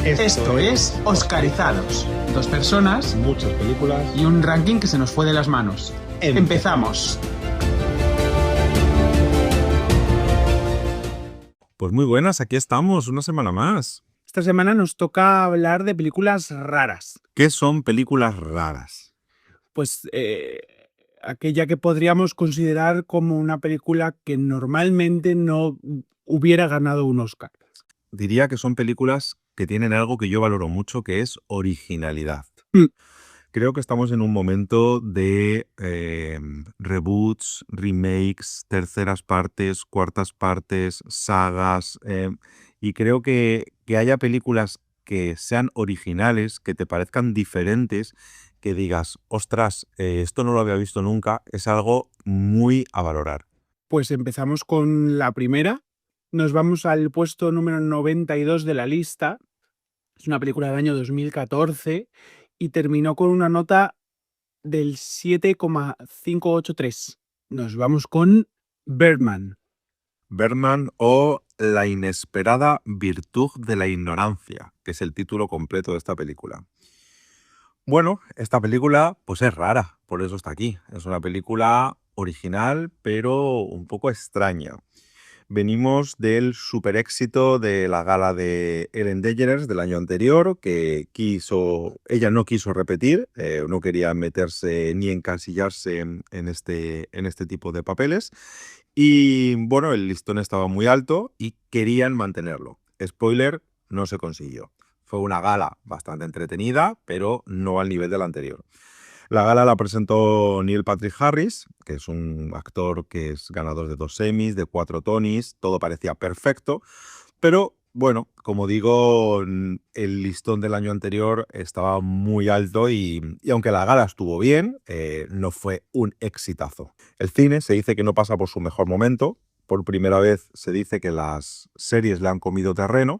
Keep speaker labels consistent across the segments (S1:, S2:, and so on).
S1: Esto es Oscarizados. Dos personas,
S2: muchas películas
S1: y un ranking que se nos fue de las manos. Empezamos.
S2: Pues muy buenas, aquí estamos, una semana más.
S3: Esta semana nos toca hablar de películas raras.
S2: ¿Qué son películas raras?
S3: Pues aquella que podríamos considerar como una película que normalmente no hubiera ganado un Oscar.
S2: Diría que son películas que tienen algo que yo valoro mucho, que es originalidad. Creo que estamos en un momento de reboots, remakes, terceras partes, cuartas partes, sagas, y creo que haya películas que sean originales, que te parezcan diferentes, que digas, ostras, esto no lo había visto nunca, es algo muy a valorar.
S3: Pues empezamos con la primera. Nos vamos al puesto número 92 de la lista. Es una película del año 2014 y terminó con una nota del 7,583. Nos vamos con Birdman.
S2: Birdman o La inesperada virtud de la ignorancia, que es el título completo de esta película. Bueno, esta película pues es rara, por eso está aquí. Es una película original, pero un poco extraña. Venimos del super éxito de la gala de Ellen DeGeneres del año anterior, que ella no quiso repetir, no quería meterse ni encasillarse en este tipo de papeles. Y bueno, el listón estaba muy alto y querían mantenerlo. Spoiler, no se consiguió. Fue una gala bastante entretenida, pero no al nivel de la anterior. La gala la presentó Neil Patrick Harris, que es un actor que es ganador de 2 Emmys, de 4 Tonys, todo parecía perfecto, pero bueno, como digo, el listón del año anterior estaba muy alto y aunque la gala estuvo bien, no fue un exitazo. El cine se dice que no pasa por su mejor momento, por primera vez se dice que las series le han comido terreno,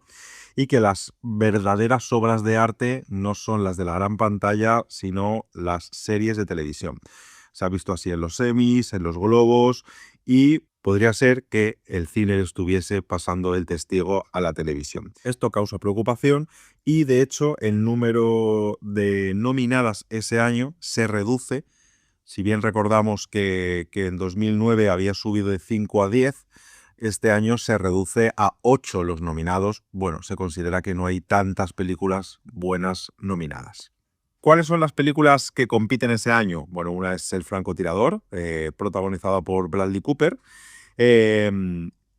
S2: y que las verdaderas obras de arte no son las de la gran pantalla, sino las series de televisión. Se ha visto así en los Emmys, en los Globos, y podría ser que el cine estuviese pasando el testigo a la televisión. Esto causa preocupación y, de hecho, el número de nominadas ese año se reduce. Si bien recordamos que en 2009 había subido de 5 a 10, este año se reduce a 8 los nominados. Bueno, se considera que no hay tantas películas buenas nominadas. ¿Cuáles son las películas que compiten ese año? Bueno, una es El francotirador, protagonizada por Bradley Cooper.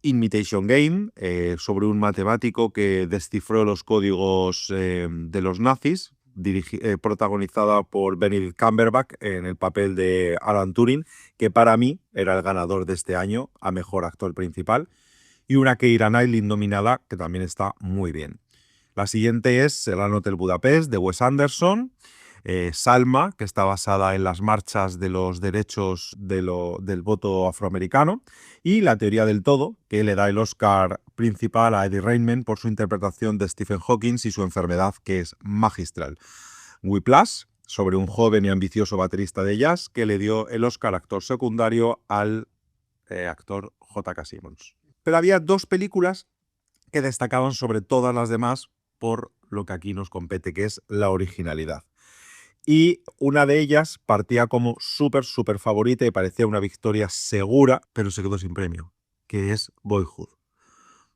S2: Imitation Game, sobre un matemático que descifró los códigos de los nazis, protagonizada por Benedict Cumberbatch en el papel de Alan Turing, que para mí era el ganador de este año a mejor actor principal, y una Keira Knightley nominada, que también está muy bien. La siguiente es El Gran Hotel Budapest, de Wes Anderson. Salma, que está basada en las marchas de los derechos del voto afroamericano, y La teoría del todo, que le da el Oscar principal a Eddie Redmayne por su interpretación de Stephen Hawking y su enfermedad, que es magistral. Whiplash, sobre un joven y ambicioso baterista de jazz, que le dio el Oscar actor secundario al actor J.K. Simmons. Pero había 2 películas que destacaban sobre todas las demás por lo que aquí nos compete, que es la originalidad. Y una de ellas partía como súper favorita y parecía una victoria segura, pero se quedó sin premio, que es Boyhood.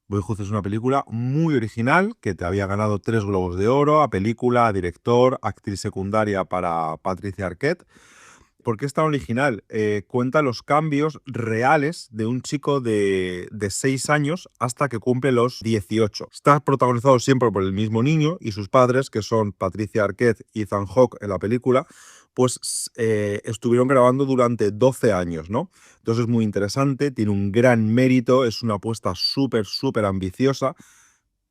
S2: Boyhood es una película muy original que te había ganado 3 Globos de Oro, a película, a director, actriz secundaria para Patricia Arquette. ¿Por qué es tan original? Cuenta los cambios reales de un chico de 6 años hasta que cumple los 18. Está protagonizado siempre por el mismo niño y sus padres, que son Patricia Arquette y Ethan Hawke en la película, pues estuvieron grabando durante 12 años, ¿no? Entonces es muy interesante, tiene un gran mérito, es una apuesta súper ambiciosa,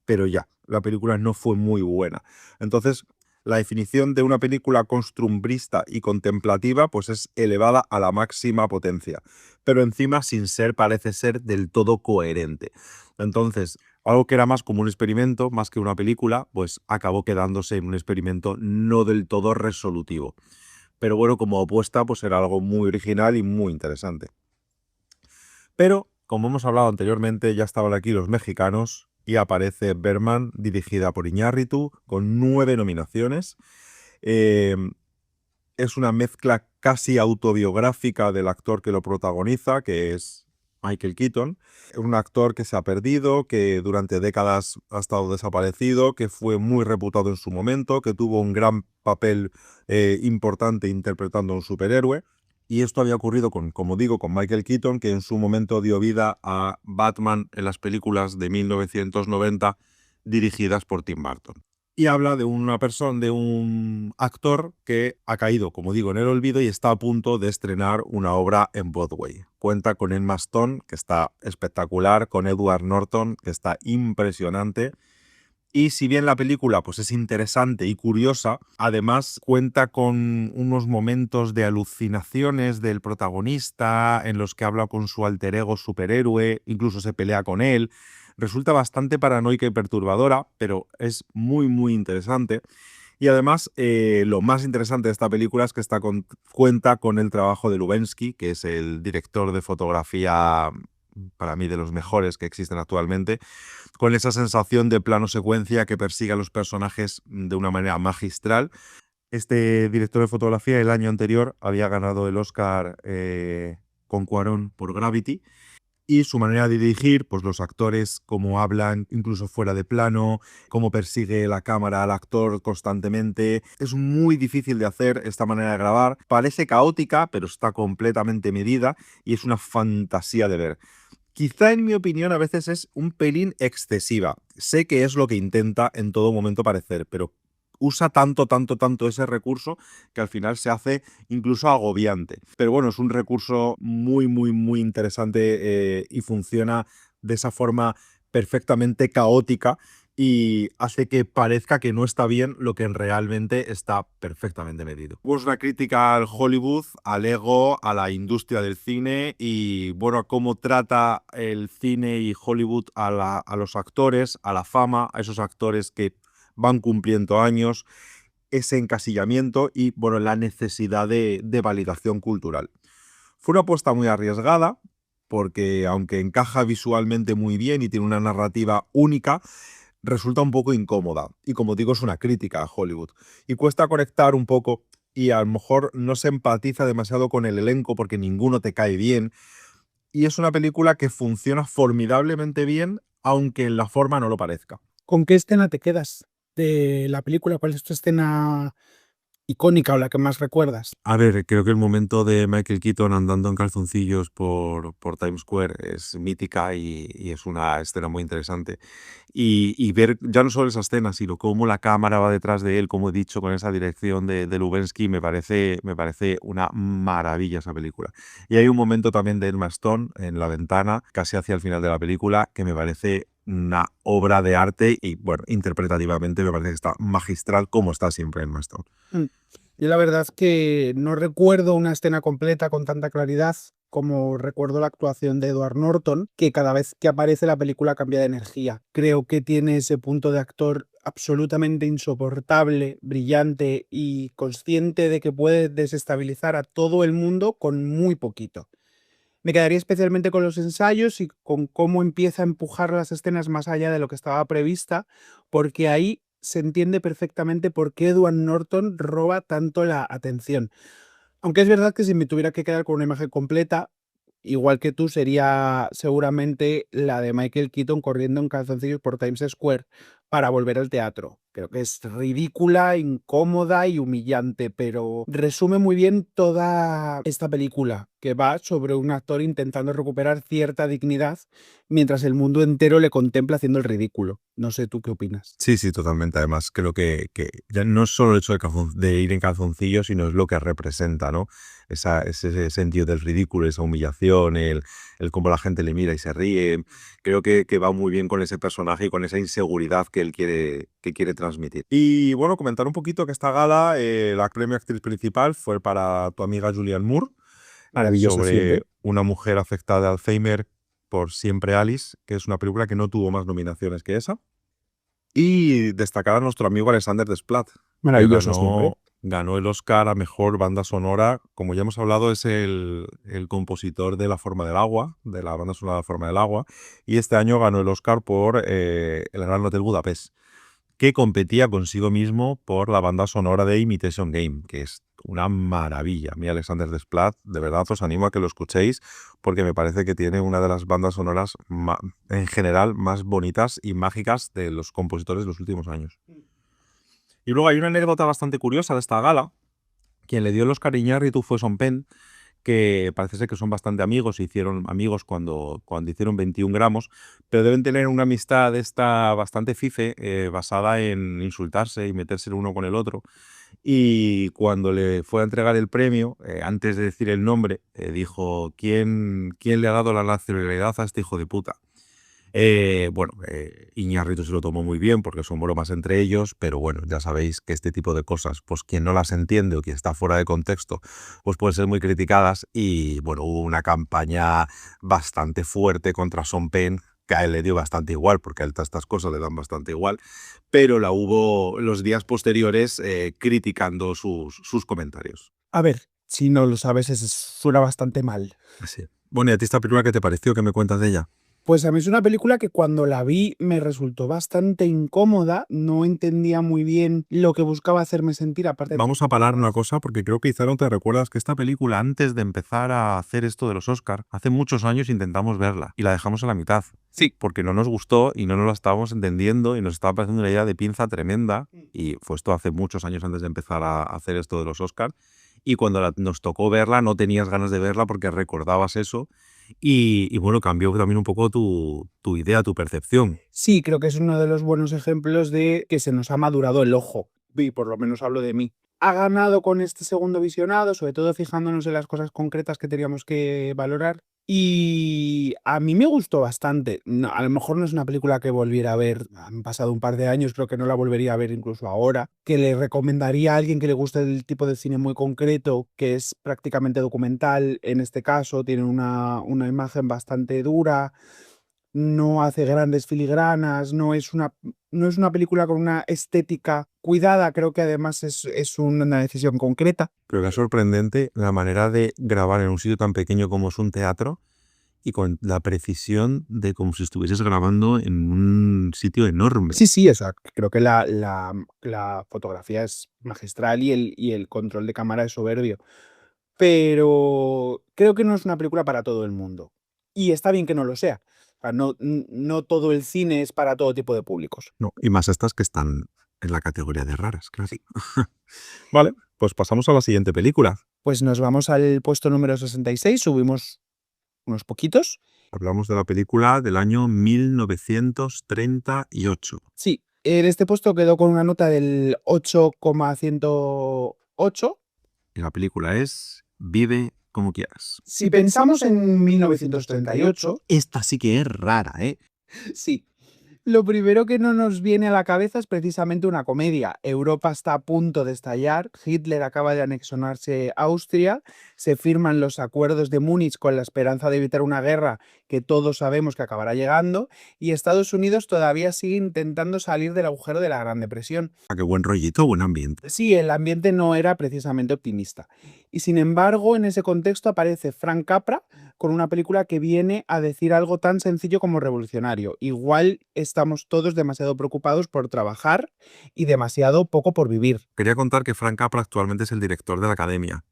S2: pero ya, la película no fue muy buena. Entonces, la definición de una película costumbrista y contemplativa pues es elevada a la máxima potencia, pero encima sin ser, parece ser, del todo coherente. Entonces, algo que era más como un experimento, más que una película, pues acabó quedándose en un experimento no del todo resolutivo. Pero bueno, como apuesta, pues era algo muy original y muy interesante. Pero, como hemos hablado anteriormente, ya estaban aquí los mexicanos y aparece Berman, dirigida por Iñárritu, con 9 nominaciones. Es una mezcla casi autobiográfica del actor que lo protagoniza, que es Michael Keaton. Es un actor que se ha perdido, que durante décadas ha estado desaparecido, que fue muy reputado en su momento, que tuvo un gran papel importante interpretando a un superhéroe. Y esto había ocurrido como digo, con Michael Keaton, que en su momento dio vida a Batman en las películas de 1990 dirigidas por Tim Burton. Y habla de una persona, de un actor que ha caído, como digo, en el olvido y está a punto de estrenar una obra en Broadway. Cuenta con Emma Stone, que está espectacular, con Edward Norton, que está impresionante. Y si bien la película pues, es interesante y curiosa, además cuenta con unos momentos de alucinaciones del protagonista en los que habla con su alter ego superhéroe, incluso se pelea con él. Resulta bastante paranoica y perturbadora, pero es muy, muy interesante. Y además, lo más interesante de esta película es que cuenta con el trabajo de Lubensky, que es el director de fotografía, para mí, de los mejores que existen actualmente, con esa sensación de plano secuencia que persigue a los personajes de una manera magistral. Este director de fotografía el año anterior había ganado el Oscar con Cuarón por Gravity. Y su manera de dirigir, pues los actores, cómo hablan, incluso fuera de plano, cómo persigue la cámara al actor constantemente. Es muy difícil de hacer esta manera de grabar. Parece caótica, pero está completamente medida y es una fantasía de ver. Quizá, en mi opinión, a veces es un pelín excesiva. Sé que es lo que intenta en todo momento parecer, pero usa tanto ese recurso que al final se hace incluso agobiante. Pero bueno, es un recurso muy, muy, muy interesante y funciona de esa forma perfectamente caótica y hace que parezca que no está bien lo que realmente está perfectamente medido. Es una crítica al Hollywood, al ego, a la industria del cine y bueno, a cómo trata el cine y Hollywood a los actores, a la fama, a esos actores que van cumpliendo años, ese encasillamiento y bueno, la necesidad de validación cultural. Fue una apuesta muy arriesgada porque aunque encaja visualmente muy bien y tiene una narrativa única, resulta un poco incómoda. Y como digo, es una crítica a Hollywood. Y cuesta conectar un poco y a lo mejor no se empatiza demasiado con el elenco porque ninguno te cae bien. Y es una película que funciona formidablemente bien, aunque en la forma no lo parezca.
S3: ¿Con qué escena te quedas de la película? ¿Cuál es tu escena icónica o la que más recuerdas?
S2: A ver, creo que el momento de Michael Keaton andando en calzoncillos por Times Square es mítica y es una escena muy interesante. Y ver ya no solo esa escena, sino cómo la cámara va detrás de él, como he dicho, con esa dirección de Lubensky, me parece una maravilla esa película. Y hay un momento también de Emma Stone en la ventana, casi hacia el final de la película, que me parece una obra de arte y, bueno, interpretativamente me parece que está magistral, como está siempre Emma Stone.
S3: Yo la verdad es que no recuerdo una escena completa con tanta claridad como recuerdo la actuación de Edward Norton, que cada vez que aparece la película cambia de energía. Creo que tiene ese punto de actor absolutamente insoportable, brillante y consciente de que puede desestabilizar a todo el mundo con muy poquito. Me quedaría especialmente con los ensayos y con cómo empieza a empujar las escenas más allá de lo que estaba prevista, porque ahí se entiende perfectamente por qué Edward Norton roba tanto la atención. Aunque es verdad que si me tuviera que quedar con una imagen completa, igual que tú, sería seguramente la de Michael Keaton corriendo en calzoncillos por Times Square para volver al teatro. Creo que es ridícula, incómoda y humillante, pero resume muy bien toda esta película, que va sobre un actor intentando recuperar cierta dignidad mientras el mundo entero le contempla haciendo el ridículo. No sé tú qué opinas.
S2: Sí, sí, totalmente. Además, creo que ya no es solo el hecho de ir en calzoncillos, sino es lo que representa, ¿no? Ese sentido del ridículo, esa humillación, el cómo la gente le mira y se ríe. Creo que va muy bien con ese personaje y con esa inseguridad que él quiere transmitir. Y bueno, comentar un poquito que esta gala, la premio actriz principal fue para tu amiga Julianne Moore,
S3: Maravilloso
S2: sobre
S3: siempre.
S2: una mujer afectada de Alzheimer por Siempre Alice, que es una película que no tuvo más nominaciones que esa. Y destacar a nuestro amigo Alexander Desplat, que
S3: Maravilloso siempre.
S2: ganó el Oscar a Mejor Banda Sonora. Como ya hemos hablado, es el compositor de La Forma del Agua, de la banda sonora de La Forma del Agua, y este año ganó el Oscar por El Gran Hotel Budapest, que competía consigo mismo por la banda sonora de Imitation Game, que es una maravilla. A mí, Alexander Desplat, de verdad os animo a que lo escuchéis, porque me parece que tiene una de las bandas sonoras en general más bonitas y mágicas de los compositores de los últimos años. Y luego hay una anécdota bastante curiosa de esta gala. Quien le dio el Oscar Iñárritu fue Sean Penn, que parece ser que son bastante amigos, se hicieron amigos cuando hicieron 21 gramos, pero deben tener una amistad esta bastante fife, basada en insultarse y meterse el uno con el otro. Y cuando le fue a entregar el premio, antes de decir el nombre, dijo: ¿Quién le ha dado la nacionalidad a este hijo de puta? Iñárritu se lo tomó muy bien porque son bromas entre ellos, pero bueno, ya sabéis que este tipo de cosas, pues quien no las entiende o quien está fuera de contexto, pues pueden ser muy criticadas. Y bueno, hubo una campaña bastante fuerte contra Sean Penn, que a él le dio bastante igual, porque a él estas cosas le dan bastante igual, pero la hubo los días posteriores criticando sus comentarios.
S3: A ver, si no lo sabes, suena bastante mal.
S2: Así. Bueno, ¿y a ti esta película qué te pareció? ¿Qué me cuentas de ella?
S3: Pues a mí es una película que cuando la vi me resultó bastante incómoda, no entendía muy bien lo que buscaba hacerme sentir, aparte.
S2: Vamos a parar una cosa, porque creo que quizá no te recuerdas que esta película, antes de empezar a hacer esto de los Oscar, hace muchos años intentamos verla y la dejamos a la mitad.
S3: Sí.
S2: Porque no nos gustó y no nos la estábamos entendiendo y nos estaba pareciendo una idea de pinza tremenda. Y fue esto hace muchos años antes de empezar a hacer esto de los Oscar. Y cuando nos tocó verla, no tenías ganas de verla porque recordabas eso. Y bueno, cambió también un poco tu idea, tu percepción.
S3: Sí, creo que es uno de los buenos ejemplos de que se nos ha madurado el ojo, y por lo menos hablo de mí. Ha ganado con este segundo visionado, sobre todo fijándonos en las cosas concretas que teníamos que valorar. Y a mí me gustó bastante. No, a lo mejor no es una película que volviera a ver. Han pasado un par de años, creo que no la volvería a ver incluso ahora. Que le recomendaría a alguien que le guste el tipo de cine muy concreto, que es prácticamente documental. En este caso, tiene una imagen bastante dura. No hace grandes filigranas, no es una película con una estética cuidada, creo que además es una decisión concreta.
S2: Creo que es sorprendente la manera de grabar en un sitio tan pequeño como es un teatro y con la precisión de como si estuvieses grabando en un sitio enorme.
S3: Sí, exacto. Creo que la fotografía es magistral y el control de cámara es soberbio. Pero creo que no es una película para todo el mundo. Y está bien que no lo sea. O sea, no todo el cine es para todo tipo de públicos.
S2: No, y más estas que están en la categoría de raras, claro. Sí. Vale, pues pasamos a la siguiente película.
S3: Pues nos vamos al puesto número 66, subimos unos poquitos.
S2: Hablamos de la película del año 1938.
S3: Sí, en este puesto quedó con una nota del 8,108.
S2: Y la película es Vive como quieras.
S3: Si pensamos en 1938,
S2: esta sí que es rara, ¿eh?
S3: Sí. Lo primero que no nos viene a la cabeza es precisamente una comedia. Europa está a punto de estallar, Hitler acaba de anexionarse Austria, se firman los acuerdos de Múnich con la esperanza de evitar una guerra que todos sabemos que acabará llegando, y Estados Unidos todavía sigue intentando salir del agujero de la Gran Depresión.
S2: Qué buen rollito, buen ambiente.
S3: Sí, el ambiente no era precisamente optimista. Y sin embargo, en ese contexto aparece Frank Capra con una película que viene a decir algo tan sencillo como revolucionario. Igual estamos todos demasiado preocupados por trabajar y demasiado poco por vivir.
S2: Quería contar que Frank Capra actualmente es el director de la Academia.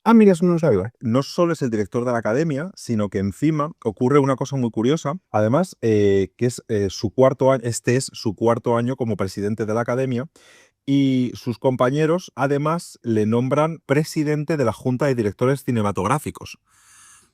S3: Ah, mira, eso no lo sabía.
S2: No solo es el director de la Academia, sino que encima ocurre una cosa muy curiosa. Además, que es su cuarto año, este es su cuarto año como presidente de la Academia. Y sus compañeros, además, le nombran presidente de la Junta de Directores Cinematográficos.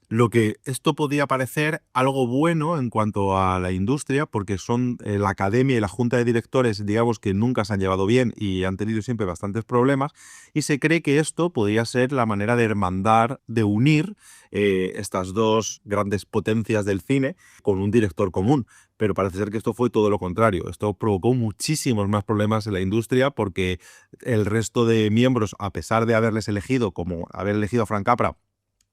S2: Lo que esto podía parecer algo bueno en cuanto a la industria, porque son la Academia y la Junta de Directores, digamos, que nunca se han llevado bien y han tenido siempre bastantes problemas, y se cree que esto podría ser la manera de hermandar, de unir estas dos grandes potencias del cine con un director común. Pero parece ser que esto fue todo lo contrario. Esto provocó muchísimos más problemas en la industria porque el resto de miembros, a pesar de haberles elegido, como haber elegido a Frank Capra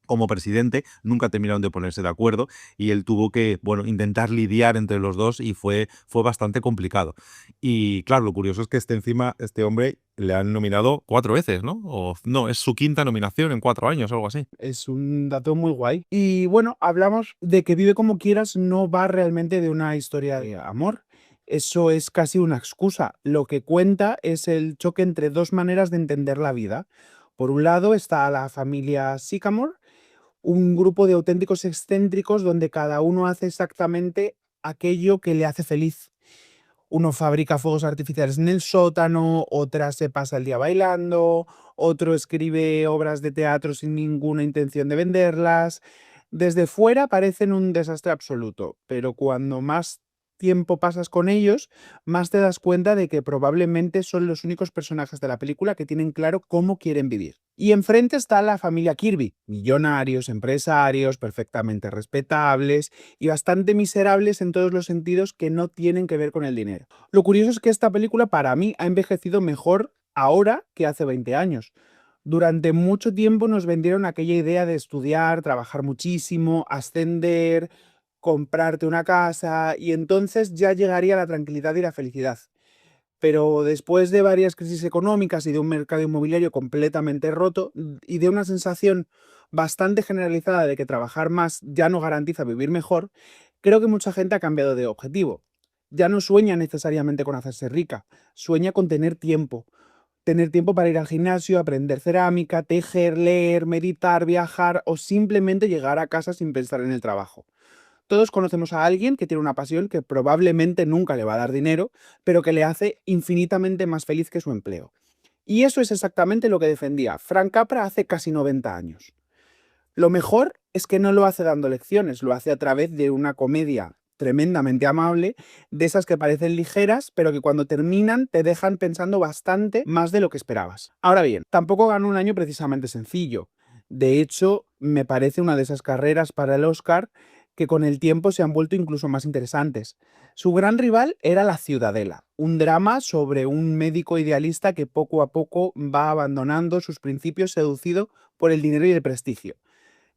S2: como presidente, nunca terminaron de ponerse de acuerdo y él tuvo que, bueno, intentar lidiar entre los dos y fue bastante complicado. Y claro, lo curioso es que este hombre le han nominado 4 veces, ¿no? O no, es su quinta nominación en 4 años, algo así.
S3: Es un dato muy guay. Y bueno, hablamos de que Vive como quieras no va realmente de una historia de amor. Eso es casi una excusa. Lo que cuenta es el choque entre dos maneras de entender la vida. Por un lado está la familia Sycamore, un grupo de auténticos excéntricos donde cada uno hace exactamente aquello que le hace feliz. Uno fabrica fuegos artificiales en el sótano, otra se pasa el día bailando, otro escribe obras de teatro sin ninguna intención de venderlas. Desde fuera parecen un desastre absoluto, pero cuando más tiempo pasas con ellos, más te das cuenta de que probablemente son los únicos personajes de la película que tienen claro cómo quieren vivir. Y enfrente está la familia Kirby, millonarios, empresarios, perfectamente respetables y bastante miserables en todos los sentidos que no tienen que ver con el dinero. Lo curioso es que esta película para mí ha envejecido mejor ahora que hace 20 años. Durante mucho tiempo nos vendieron aquella idea de estudiar, trabajar muchísimo, ascender, comprarte una casa y entonces ya llegaría la tranquilidad y la felicidad. Pero después de varias crisis económicas y de un mercado inmobiliario completamente roto y de una sensación bastante generalizada de que trabajar más ya no garantiza vivir mejor, creo que mucha gente ha cambiado de objetivo. Ya no sueña necesariamente con hacerse rica, sueña con tener tiempo. Tener tiempo para ir al gimnasio, aprender cerámica, tejer, leer, meditar, viajar o simplemente llegar a casa sin pensar en el trabajo. Todos conocemos a alguien que tiene una pasión que probablemente nunca le va a dar dinero, pero que le hace infinitamente más feliz que su empleo. Y eso es exactamente lo que defendía Frank Capra hace casi 90 años. Lo mejor es que no lo hace dando lecciones, lo hace a través de una comedia tremendamente amable, de esas que parecen ligeras, pero que cuando terminan te dejan pensando bastante más de lo que esperabas. Ahora bien, tampoco ganó un año precisamente sencillo. De hecho, me parece una de esas carreras para el Oscar que con el tiempo se han vuelto incluso más interesantes. Su gran rival era La Ciudadela, un drama sobre un médico idealista que poco a poco va abandonando sus principios seducido por el dinero y el prestigio.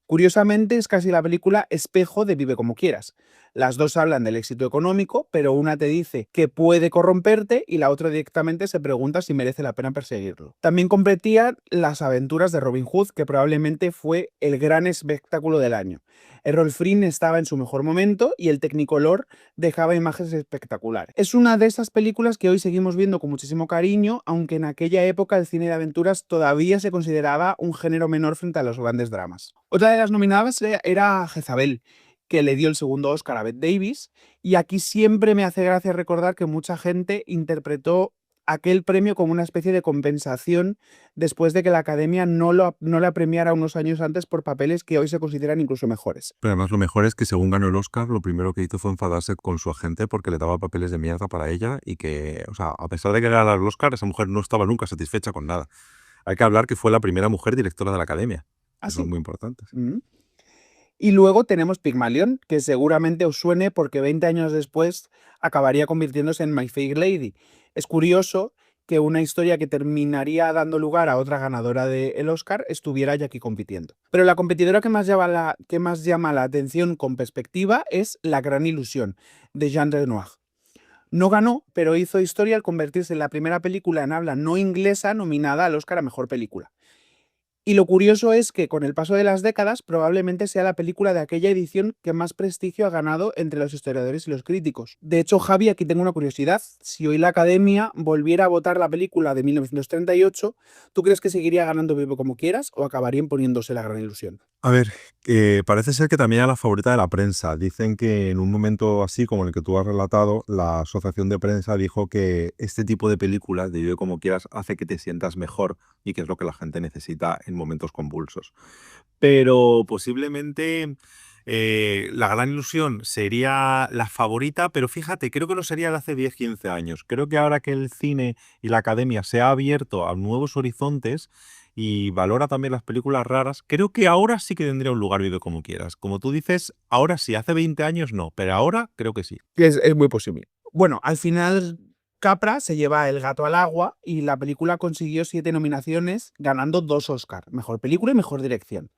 S3: Curiosamente, es casi la película espejo de Vive como quieras. Las dos hablan del éxito económico, pero una te dice que puede corromperte y la otra directamente se pregunta si merece la pena perseguirlo. También competía Las aventuras de Robin Hood, que probablemente fue el gran espectáculo del año. Errol Flynn estaba en su mejor momento y el Technicolor dejaba imágenes espectaculares. Es una de esas películas que hoy seguimos viendo con muchísimo cariño, aunque en aquella época el cine de aventuras todavía se consideraba un género menor frente a los grandes dramas. Otra de las nominadas era Jezabel, que le dio el segundo Oscar a Bette Davis, y aquí siempre me hace gracia recordar que mucha gente interpretó aquel premio como una especie de compensación después de que la Academia no la premiara unos años antes por papeles que hoy se consideran incluso mejores.
S2: Pero además lo mejor es que según ganó el Oscar, lo primero que hizo fue enfadarse con su agente porque le daba papeles de mierda para ella y que, o sea, a pesar de que ganara el Oscar, esa mujer no estaba nunca satisfecha con nada. Hay que hablar que fue la primera mujer directora de la Academia. Eso
S3: ¿Sí?
S2: es muy importante. Sí.
S3: Y luego tenemos Pygmalion, que seguramente os suene porque 20 años después acabaría convirtiéndose en My Fair Lady. Es curioso que una historia que terminaría dando lugar a otra ganadora del Oscar estuviera ya aquí compitiendo. Pero la competidora que más llama la atención con perspectiva es La Gran Ilusión, de Jean Renoir. No ganó, pero hizo historia al convertirse en la primera película en habla no inglesa nominada al Oscar a Mejor Película. Y lo curioso es que con el paso de las décadas probablemente sea la película de aquella edición que más prestigio ha ganado entre los historiadores y los críticos. De hecho, Javi, aquí tengo una curiosidad. Si hoy la Academia volviera a votar la película de 1938, ¿tú crees que seguiría ganando Vive como quieras o acabaría imponiéndose La Gran Ilusión?
S2: A ver, parece ser que también era la favorita de la prensa. Dicen que en un momento así como el que tú has relatado, la asociación de prensa dijo que este tipo de películas, de Vive como quieras, hace que te sientas mejor y que es lo que la gente necesita en momentos convulsos. Pero posiblemente La Gran Ilusión sería la favorita, pero fíjate, creo que no sería de hace 10, 15 años. Creo que ahora que el cine y la academia se ha abierto a nuevos horizontes y valora también las películas raras, creo que ahora sí que tendría un lugar Vive como quieras. Como tú dices, ahora sí, hace 20 años no, pero ahora creo que sí.
S3: Es muy posible. Bueno, al final Capra se lleva El gato al agua y la película consiguió 7 nominaciones, ganando 2 Oscar, Mejor Película y Mejor Dirección.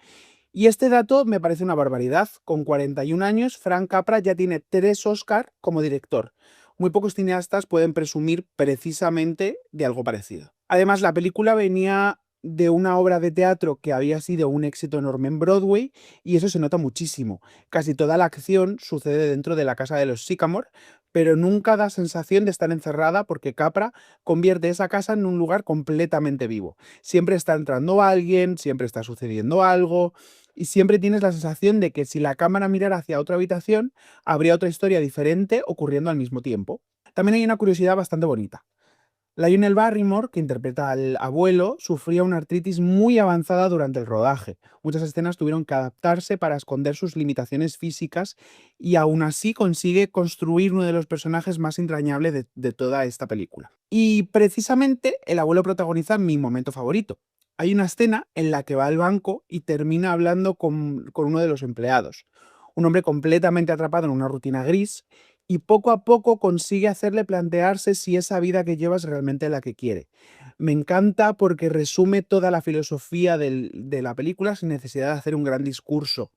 S3: Y este dato me parece una barbaridad. Con 41 años, Frank Capra ya tiene 3 Oscar como director. Muy pocos cineastas pueden presumir precisamente de algo parecido. Además, la película venía de una obra de teatro que había sido un éxito enorme en Broadway y eso se nota muchísimo. Casi toda la acción sucede dentro de la casa de los Sycamore, pero nunca da sensación de estar encerrada porque Capra convierte esa casa en un lugar completamente vivo. Siempre está entrando alguien, siempre está sucediendo algo y siempre tienes la sensación de que si la cámara mirara hacia otra habitación, habría otra historia diferente ocurriendo al mismo tiempo. También hay una curiosidad bastante bonita. Lionel Barrymore, que interpreta al abuelo, sufría una artritis muy avanzada durante el rodaje. Muchas escenas tuvieron que adaptarse para esconder sus limitaciones físicas y aún así consigue construir uno de los personajes más entrañables de toda esta película. Y precisamente el abuelo protagoniza mi momento favorito. Hay una escena en la que va al banco y termina hablando con uno de los empleados. Un hombre completamente atrapado en una rutina gris y poco a poco consigue hacerle plantearse si esa vida que lleva es realmente la que quiere. Me encanta porque resume toda la filosofía de la película sin necesidad de hacer un gran discurso.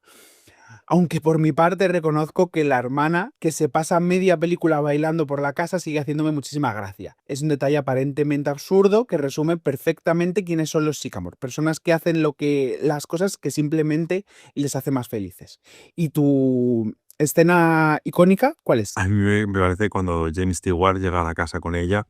S3: Aunque por mi parte reconozco que la hermana, que se pasa media película bailando por la casa, sigue haciéndome muchísima gracia. Es un detalle aparentemente absurdo que resume perfectamente quiénes son los Sycamore. Personas que hacen las cosas que simplemente les hace más felices. ¿Y tu escena icónica cuál es?
S2: A mí me parece cuando James Stewart llega a la casa con ella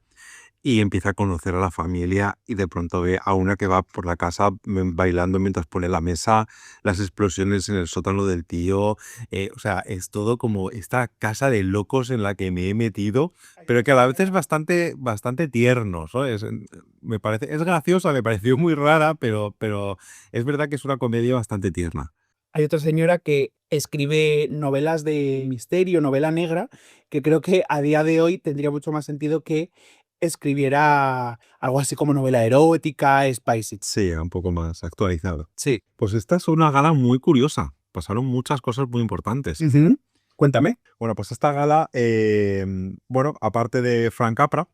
S2: y empieza a conocer a la familia y de pronto ve a una que va por la casa bailando mientras pone la mesa, las explosiones en el sótano del tío, o sea, es todo como esta casa de locos en la que me he metido, pero que a la vez es bastante tierno, ¿sabes? Me parece, es graciosa, me pareció muy rara, pero es verdad que es una comedia bastante tierna.
S3: Hay otra señora que escribe novelas de misterio, novela negra, que creo que a día de hoy tendría mucho más sentido que escribiera algo así como novela erótica, spicy.
S2: Sí, un poco más actualizado.
S3: Sí.
S2: Pues esta es una gala muy curiosa. Pasaron muchas cosas muy importantes.
S3: Ujú. Cuéntame.
S2: Bueno, pues esta gala, bueno, aparte de Frank Capra,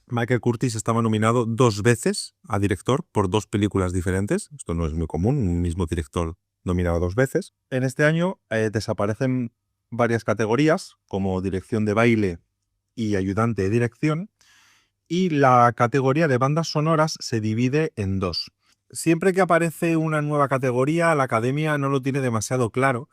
S2: Michael Curtis estaba nominado 2 veces a director por 2 películas diferentes. Esto no es muy común, un mismo director nominado 2 veces. En este año desaparecen varias categorías, como dirección de baile y ayudante de dirección, y la categoría de bandas sonoras se divide en 2. Siempre que aparece una nueva categoría, la academia no lo tiene demasiado claro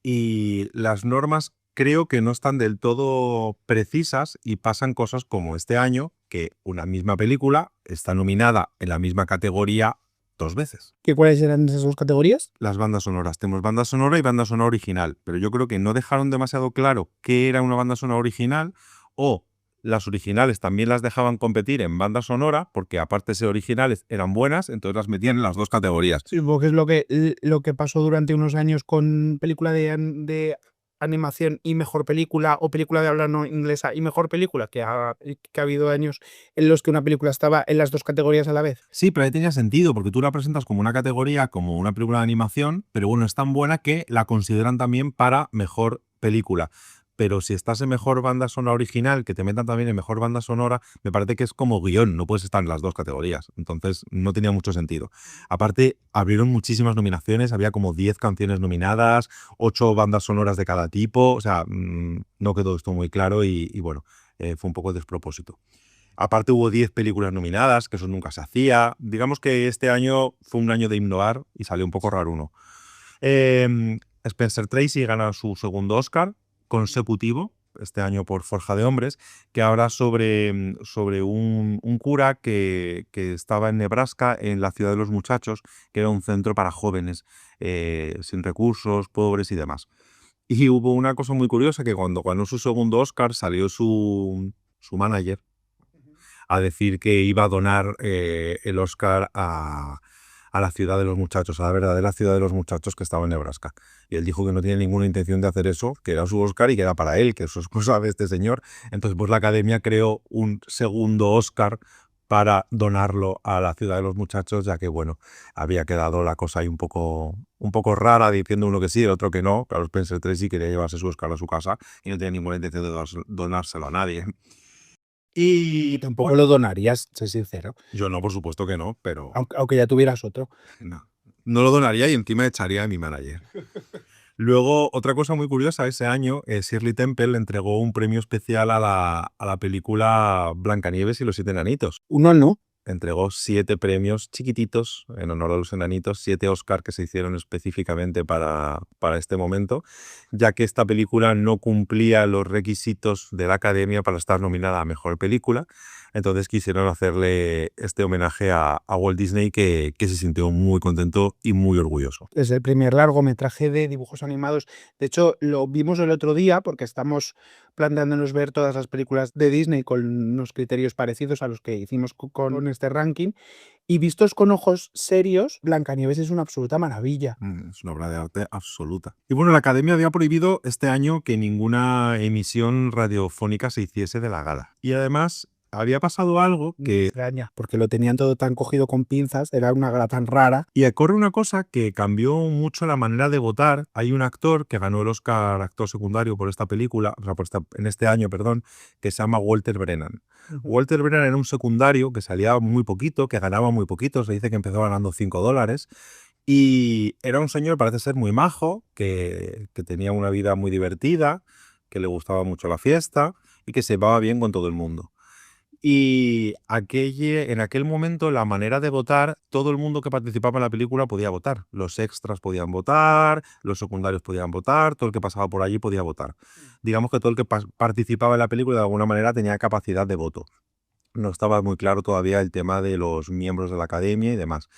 S2: y las normas creo que no están del todo precisas y pasan cosas como este año, que una misma película está nominada en la misma categoría 2 veces.
S3: ¿Cuáles eran esas 2 categorías?
S2: Las bandas sonoras. Tenemos banda sonora y banda sonora original, pero yo creo que no dejaron demasiado claro qué era una banda sonora original o las originales también las dejaban competir en banda sonora, porque aparte de ser originales eran buenas, entonces las metían en las 2 categorías.
S3: Sí, porque es lo que pasó durante unos años con película de animación y mejor película, o película de habla no inglesa y mejor película, que ha habido años en los que una película estaba en las 2 categorías a la vez.
S2: Sí, pero ahí tenía sentido, porque tú la presentas como una categoría, como una película de animación, pero bueno, es tan buena que la consideran también para mejor película. Pero si estás en mejor banda sonora original, que te metan también en mejor banda sonora, me parece que es como guión, no puedes estar en las 2 categorías. Entonces no tenía mucho sentido. Aparte, abrieron muchísimas nominaciones, había como 10 canciones nominadas, 8 bandas sonoras de cada tipo, o sea, no quedó esto muy claro y bueno, fue un poco despropósito. Aparte hubo 10 películas nominadas, que eso nunca se hacía. Digamos que este año fue un año de innovar y salió un poco raro uno. Spencer Tracy gana su segundo Oscar consecutivo, este año por Forja de Hombres, que habla sobre un cura que estaba en Nebraska, en la ciudad de los muchachos, que era un centro para jóvenes sin recursos, pobres y demás. Y hubo una cosa muy curiosa, que cuando ganó su segundo Oscar salió su manager a decir que iba a donar el Oscar a la ciudad de los muchachos, a la verdadera ciudad de los muchachos que estaba en Nebraska. Y él dijo que no tiene ninguna intención de hacer eso, que era su Oscar y que era para él, que eso es cosa de este señor. Entonces, pues la academia creó un segundo Oscar para donarlo a la ciudad de los muchachos, ya que, bueno, había quedado la cosa ahí un poco rara, diciendo uno que sí, el otro que no. Claro, Spencer Tracy quería llevarse su Oscar a su casa y no tenía ninguna intención de donárselo a nadie.
S3: Y tampoco lo donarías, sé sincero.
S2: Yo no, por supuesto que no, pero...
S3: Aunque ya tuvieras otro.
S2: No. No lo donaría y encima echaría a mi manager. Luego, otra cosa muy curiosa, ese año Shirley Temple le entregó un premio especial a la película Blancanieves y los 7 enanitos.
S3: Uno no.
S2: Entregó 7 premios chiquititos en honor a los enanitos, 7 Oscar que se hicieron específicamente para este momento, ya que esta película no cumplía los requisitos de la Academia para estar nominada a Mejor Película. Entonces quisieron hacerle este homenaje a Walt Disney, que se sintió muy contento y muy orgulloso.
S3: Es el primer largometraje de dibujos animados. De hecho, lo vimos el otro día porque estamos planteándonos ver todas las películas de Disney con unos criterios parecidos a los que hicimos con este ranking. Y vistos con ojos serios, Blancanieves es una absoluta maravilla.
S2: Es una obra de arte absoluta. Y bueno, la Academia había prohibido este año que ninguna emisión radiofónica se hiciese de la gala. Y además había pasado algo
S3: Me
S2: que...
S3: extraña, porque lo tenían todo tan cogido con pinzas, era una gala tan rara.
S2: Y ocurre una cosa que cambió mucho la manera de votar. Hay un actor que ganó el Oscar actor secundario por esta película, o sea, en este año, perdón, que se llama Walter Brennan. Walter Brennan era un secundario que salía muy poquito, que ganaba muy poquito, se dice que empezó ganando $5, y era un señor, parece ser muy majo, que tenía una vida muy divertida, que le gustaba mucho la fiesta y que se llevaba bien con todo el mundo. Y en aquel momento la manera de votar, todo el mundo que participaba en la película podía votar. Los extras podían votar, los secundarios podían votar, todo el que pasaba por allí podía votar. Digamos que todo el que participaba en la película de alguna manera tenía capacidad de voto. No estaba muy claro todavía el tema de los miembros de la academia y demás.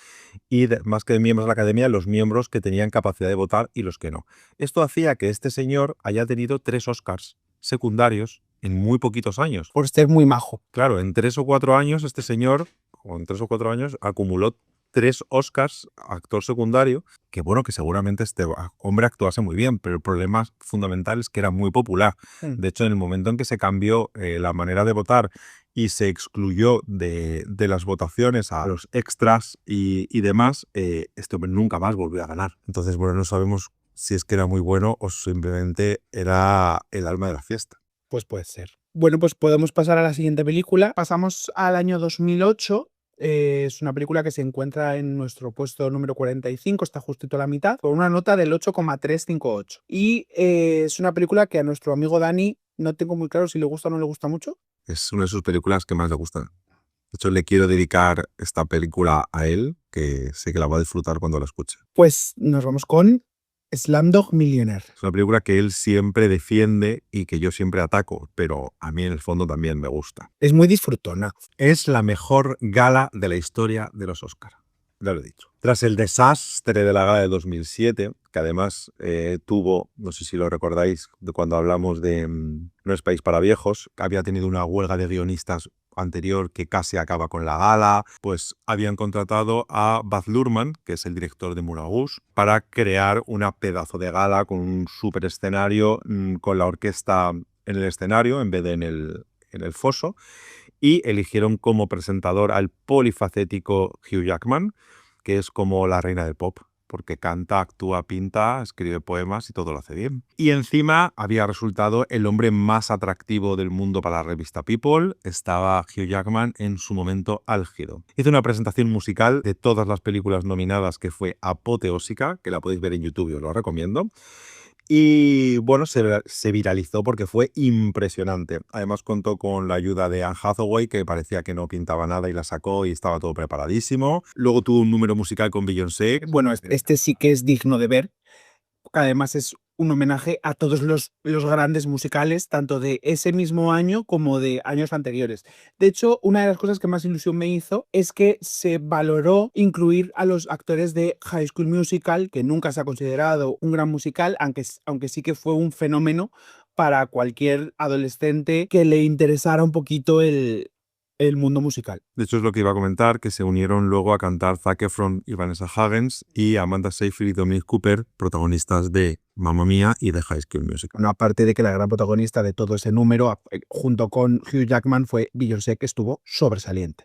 S2: Y más que de miembros de la academia, los miembros que tenían capacidad de votar y los que no. Esto hacía que este señor haya tenido 3 Oscars secundarios en muy poquitos años.
S3: Por ser muy majo.
S2: Claro, en 3 o 4 años este señor, o en 3 o 4 años, acumuló 3 Oscars actor secundario, que bueno, que seguramente este hombre actuase muy bien, pero el problema fundamental es que era muy popular. De hecho, en el momento en que se cambió la manera de votar y se excluyó de las votaciones a los extras y demás, este hombre nunca más volvió a ganar. Entonces, bueno, no sabemos si es que era muy bueno o simplemente era el alma de la fiesta.
S3: Pues puede ser. Bueno, pues podemos pasar a la siguiente película. Pasamos al año 2008. Es una película que se encuentra en nuestro puesto número 45, está justito a la mitad, con una nota del 8,358. Y es una película que a nuestro amigo Dani no tengo muy claro si le gusta o no le gusta mucho.
S2: Es una de sus películas que más le gustan. De hecho, le quiero dedicar esta película a él, que sé que la va a disfrutar cuando la escuche.
S3: Pues nos vamos con Slumdog Millionaire.
S2: Es una película que él siempre defiende y que yo siempre ataco, pero a mí en el fondo también me gusta.
S3: Es muy disfrutona.
S2: Es la mejor gala de la historia de los Oscar. Ya lo he dicho. Tras el desastre de la gala de 2007, que además tuvo, no sé si lo recordáis, de cuando hablamos de No es país para viejos, que había tenido una huelga de guionistas anterior que casi acaba con la gala, pues habían contratado a Baz Luhrmann, que es el director de Moulin Rouge, para crear una pedazo de gala con un súper escenario, con la orquesta en el escenario en vez de en el foso, y eligieron como presentador al polifacético Hugh Jackman, que es como la reina del pop, porque canta, actúa, pinta, escribe poemas y todo lo hace bien. Y encima había resultado el hombre más atractivo del mundo para la revista People. Estaba Hugh Jackman en su momento álgido. Hizo una presentación musical de todas las películas nominadas que fue apoteósica, que la podéis ver en YouTube y os lo recomiendo. Y bueno, se viralizó porque fue impresionante. Además contó con la ayuda de Anne Hathaway, que parecía que no pintaba nada y la sacó y estaba todo preparadísimo. Luego tuvo un número musical con Beyoncé.
S3: Bueno, este sí que es digno de ver. Además es un homenaje a todos los grandes musicales, tanto de ese mismo año como de años anteriores. De hecho, una de las cosas que más ilusión me hizo es que se valoró incluir a los actores de High School Musical, que nunca se ha considerado un gran musical, aunque sí que fue un fenómeno para cualquier adolescente que le interesara un poquito el mundo musical.
S2: De hecho, es lo que iba a comentar, que se unieron luego a cantar Zac Efron y Vanessa Hudgens y Amanda Seyfried y Dominic Cooper, protagonistas de Mamma Mía y de High School Musical.
S3: Bueno, aparte de que la gran protagonista de todo ese número, junto con Hugh Jackman, fue Beyoncé, que estuvo sobresaliente.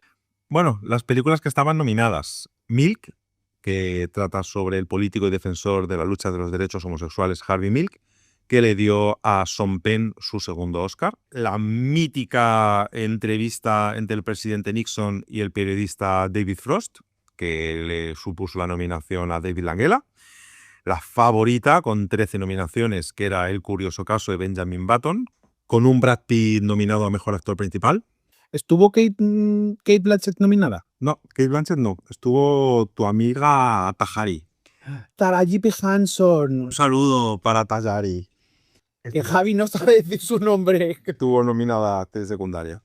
S2: Bueno, las películas que estaban nominadas. Milk, que trata sobre el político y defensor de la lucha de los derechos homosexuales Harvey Milk, que le dio a Sean Penn su segundo Oscar. La mítica entrevista entre el presidente Nixon y el periodista David Frost, que le supuso la nominación a David Langella. La favorita, con 13 nominaciones, que era El curioso caso de Benjamin Button, con un Brad Pitt nominado a Mejor Actor Principal.
S3: ¿Estuvo Kate Blanchett nominada?
S2: No, Kate Blanchett no. Estuvo tu amiga Tajari.
S3: Taraji P. Henson.
S2: Un saludo para Tajari.
S3: Que Javi no sabe decir su nombre.
S2: Estuvo nominada a actriz secundaria.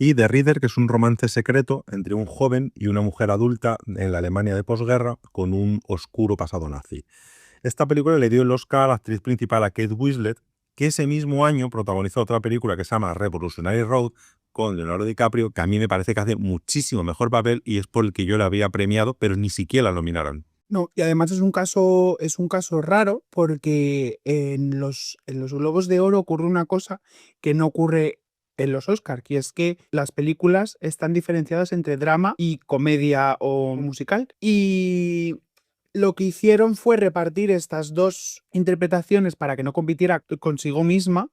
S2: Y The Reader, que es un romance secreto entre un joven y una mujer adulta en la Alemania de posguerra con un oscuro pasado nazi. Esta película le dio el Oscar a la actriz principal a Kate Winslet, que ese mismo año protagonizó otra película que se llama Revolutionary Road con Leonardo DiCaprio, que a mí me parece que hace muchísimo mejor papel y es por el que yo la había premiado, pero ni siquiera la nominaron.
S3: No, y además es un caso raro porque en los Globos de Oro ocurre una cosa que no ocurre en los Oscars, que es que las películas están diferenciadas entre drama y comedia o musical. Y lo que hicieron fue repartir estas dos interpretaciones para que no compitiera consigo misma,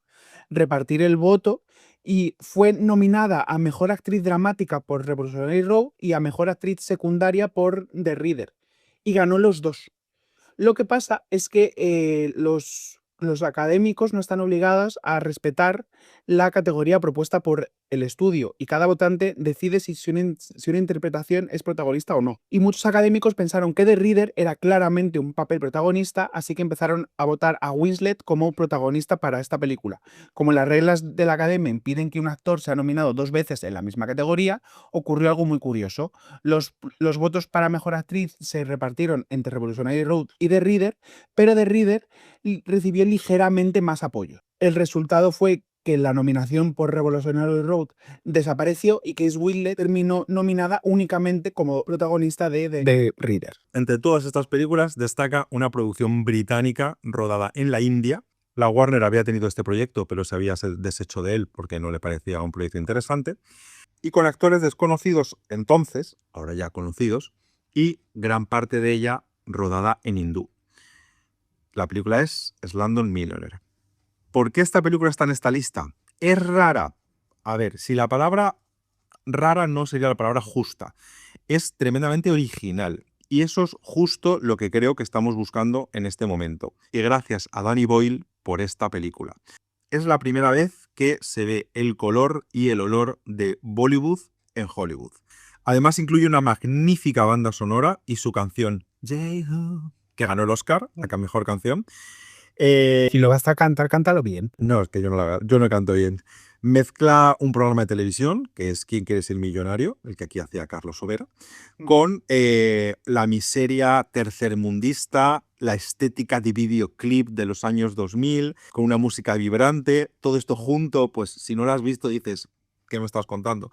S3: repartir el voto, y fue nominada a Mejor Actriz Dramática por Revolutionary Road y a Mejor Actriz Secundaria por The Reader. Y ganó los dos. Lo que pasa es que los académicos no están obligados a respetar la categoría propuesta por el estudio y cada votante decide si una interpretación es protagonista o no. Y muchos académicos pensaron que The Reader era claramente un papel protagonista, así que empezaron a votar a Winslet como protagonista para esta película. Como las reglas de la academia impiden que un actor sea nominado 2 veces en la misma categoría, ocurrió algo muy curioso. Los votos para Mejor Actriz se repartieron entre Revolutionary Road y The Reader, pero The Reader recibió ligeramente más apoyo. El resultado fue que la nominación por Revolutionary Road desapareció y Kate Winslet terminó nominada únicamente como protagonista de The Reader.
S2: Entre todas estas películas destaca una producción británica rodada en la India. La Warner había tenido este proyecto, pero se había deshecho de él porque no le parecía un proyecto interesante. Y con actores desconocidos entonces, ahora ya conocidos, y gran parte de ella rodada en hindú. La película es Slumdog Millionaire. ¿Por qué esta película está en esta lista? Es rara. A ver, si la palabra rara no sería la palabra justa. Es tremendamente original. Y eso es justo lo que creo que estamos buscando en este momento. Y gracias a Danny Boyle por esta película. Es la primera vez que se ve el color y el olor de Bollywood en Hollywood. Además incluye una magnífica banda sonora y su canción J-Ho, que ganó el Oscar, la mejor canción.
S3: Si lo vas a cantar, cántalo bien.
S2: No, es que yo no canto bien. Mezcla un programa de televisión, que es ¿Quién quiere ser millonario?, el que aquí hacía Carlos Sobera, con la miseria tercermundista, la estética de videoclip de los años 2000, con una música vibrante, todo esto junto, pues si no lo has visto dices, ¿qué me estás contando?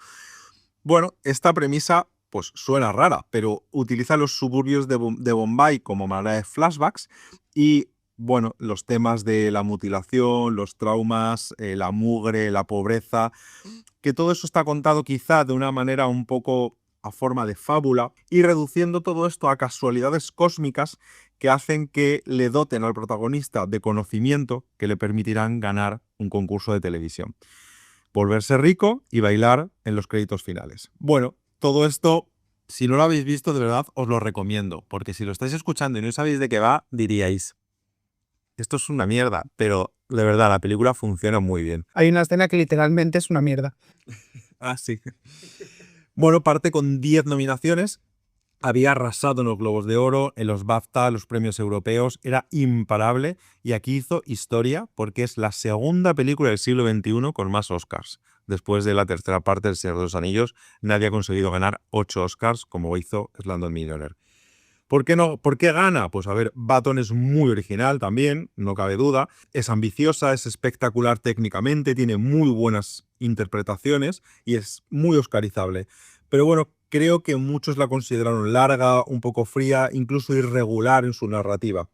S2: Bueno, esta premisa pues suena rara, pero utiliza los suburbios de Bombay como manera de flashbacks y bueno, los temas de la mutilación, los traumas, la mugre, la pobreza, que todo eso está contado quizá de una manera un poco a forma de fábula y reduciendo todo esto a casualidades cósmicas que hacen que le doten al protagonista de conocimiento que le permitirán ganar un concurso de televisión, volverse rico y bailar en los créditos finales. Bueno, todo esto, si no lo habéis visto, de verdad os lo recomiendo, porque si lo estáis escuchando y no sabéis de qué va, diríais, esto es una mierda, pero de verdad la película funciona muy bien.
S3: Hay una escena que literalmente es una mierda.
S2: Ah, sí. Bueno, parte con 10 nominaciones. Había arrasado en los Globos de Oro, en los BAFTA, los premios europeos. Era imparable y aquí hizo historia porque es la segunda película del siglo XXI con más Oscars. Después de la tercera parte del Señor de los Anillos, nadie ha conseguido ganar 8 Oscars como hizo Slumdog Millionaire. ¿Por qué no? ¿Por qué gana? Pues a ver, Button es muy original también, no cabe duda. Es ambiciosa, es espectacular técnicamente, tiene muy buenas interpretaciones y es muy oscarizable. Pero bueno, creo que muchos la consideraron larga, un poco fría, incluso irregular en su narrativa.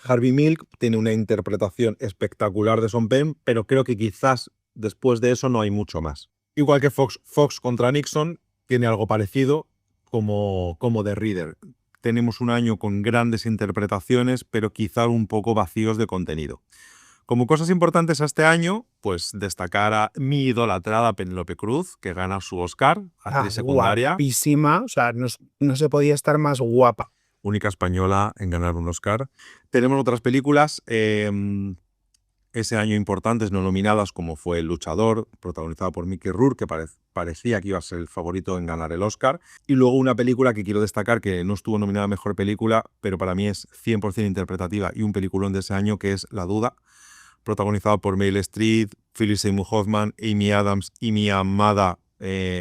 S2: Harvey Milk tiene una interpretación espectacular de Sean Penn, pero creo que quizás después de eso no hay mucho más. Igual que Fox contra Nixon, tiene algo parecido como The Reader. Tenemos un año con grandes interpretaciones, pero quizá un poco vacíos de contenido. Como cosas importantes a este año, pues destacar a mi idolatrada Penélope Cruz, que gana su Oscar, actriz secundaria.
S3: Guapísima, o sea, no se podía estar más guapa.
S2: Única española en ganar un Oscar. Tenemos otras películas ese año importantes no nominadas, como fue El luchador, protagonizada por Mickey Rourke, que parecía que iba a ser el favorito en ganar el Oscar. Y luego una película que quiero destacar, que no estuvo nominada a Mejor Película, pero para mí es 100% interpretativa y un peliculón de ese año, que es La duda, protagonizada por Meryl Streep, Philip Seymour Hoffman, Amy Adams y mi amada,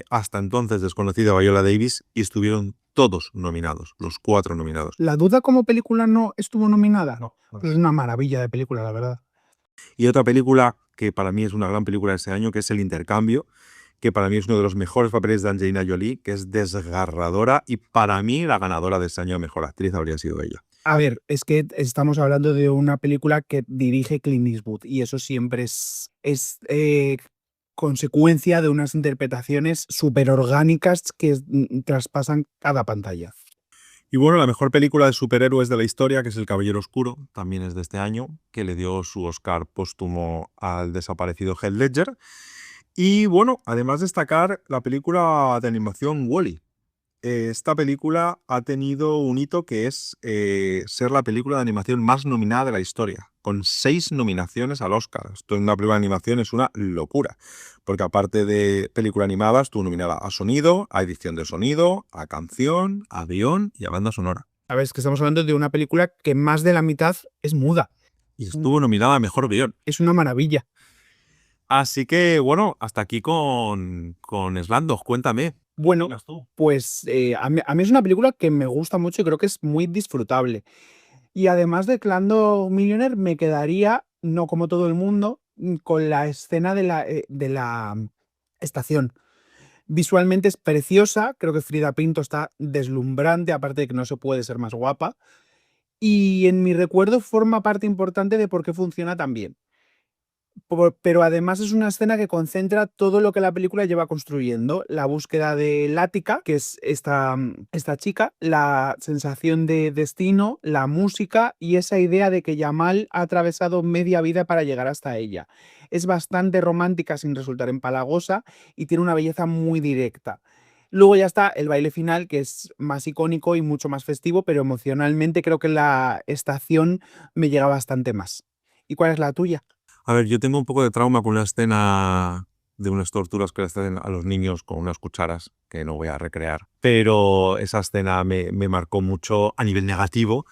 S2: hasta entonces desconocida Viola Davis, y estuvieron todos nominados, los 4 nominados.
S3: ¿La duda como película no estuvo nominada?
S2: No.
S3: Pues es una maravilla de película, la verdad.
S2: Y otra película que para mí es una gran película de ese año, que es El intercambio, que para mí es uno de los mejores papeles de Angelina Jolie, que es desgarradora, y para mí la ganadora de ese año de Mejor Actriz habría sido ella.
S3: A ver, es que estamos hablando de una película que dirige Clint Eastwood y eso siempre es consecuencia de unas interpretaciones súper orgánicas que traspasan cada pantalla.
S2: Y bueno, la mejor película de superhéroes de la historia, que es El Caballero Oscuro, también es de este año, que le dio su Oscar póstumo al desaparecido Heath Ledger. Y bueno, además destacar la película de animación Wall-E. Esta película ha tenido un hito, que es ser la película de animación más nominada de la historia, con 6 nominaciones al Oscar. Esto en una película de animación es una locura, porque aparte de película animada, estuvo nominada a sonido, a edición de sonido, a canción, a guión y a banda sonora.
S3: Sabes que estamos hablando de una película que más de la mitad es muda.
S2: Y estuvo nominada a Mejor Guión.
S3: Es una maravilla.
S2: Así que, bueno, hasta aquí con Slandog. Cuéntame.
S3: Bueno, pues a mí es una película que me gusta mucho y creo que es muy disfrutable. Y además de Slumdog Millionaire me quedaría, no como todo el mundo, con la escena de la estación. Visualmente es preciosa, creo que Frida Pinto está deslumbrante, aparte de que no se puede ser más guapa. Y en mi recuerdo forma parte importante de por qué funciona tan bien. Pero además es una escena que concentra todo lo que la película lleva construyendo. La búsqueda de Lática, que es esta chica, la sensación de destino, la música y esa idea de que Yamal ha atravesado media vida para llegar hasta ella. Es bastante romántica sin resultar empalagosa y tiene una belleza muy directa. Luego ya está el baile final, que es más icónico y mucho más festivo, pero emocionalmente creo que la estación me llega bastante más. ¿Y cuál es la tuya?
S2: A ver, yo tengo un poco de trauma con una escena de unas torturas que le hacen a los niños con unas cucharas, que no voy a recrear. Pero esa escena me marcó mucho a nivel negativo.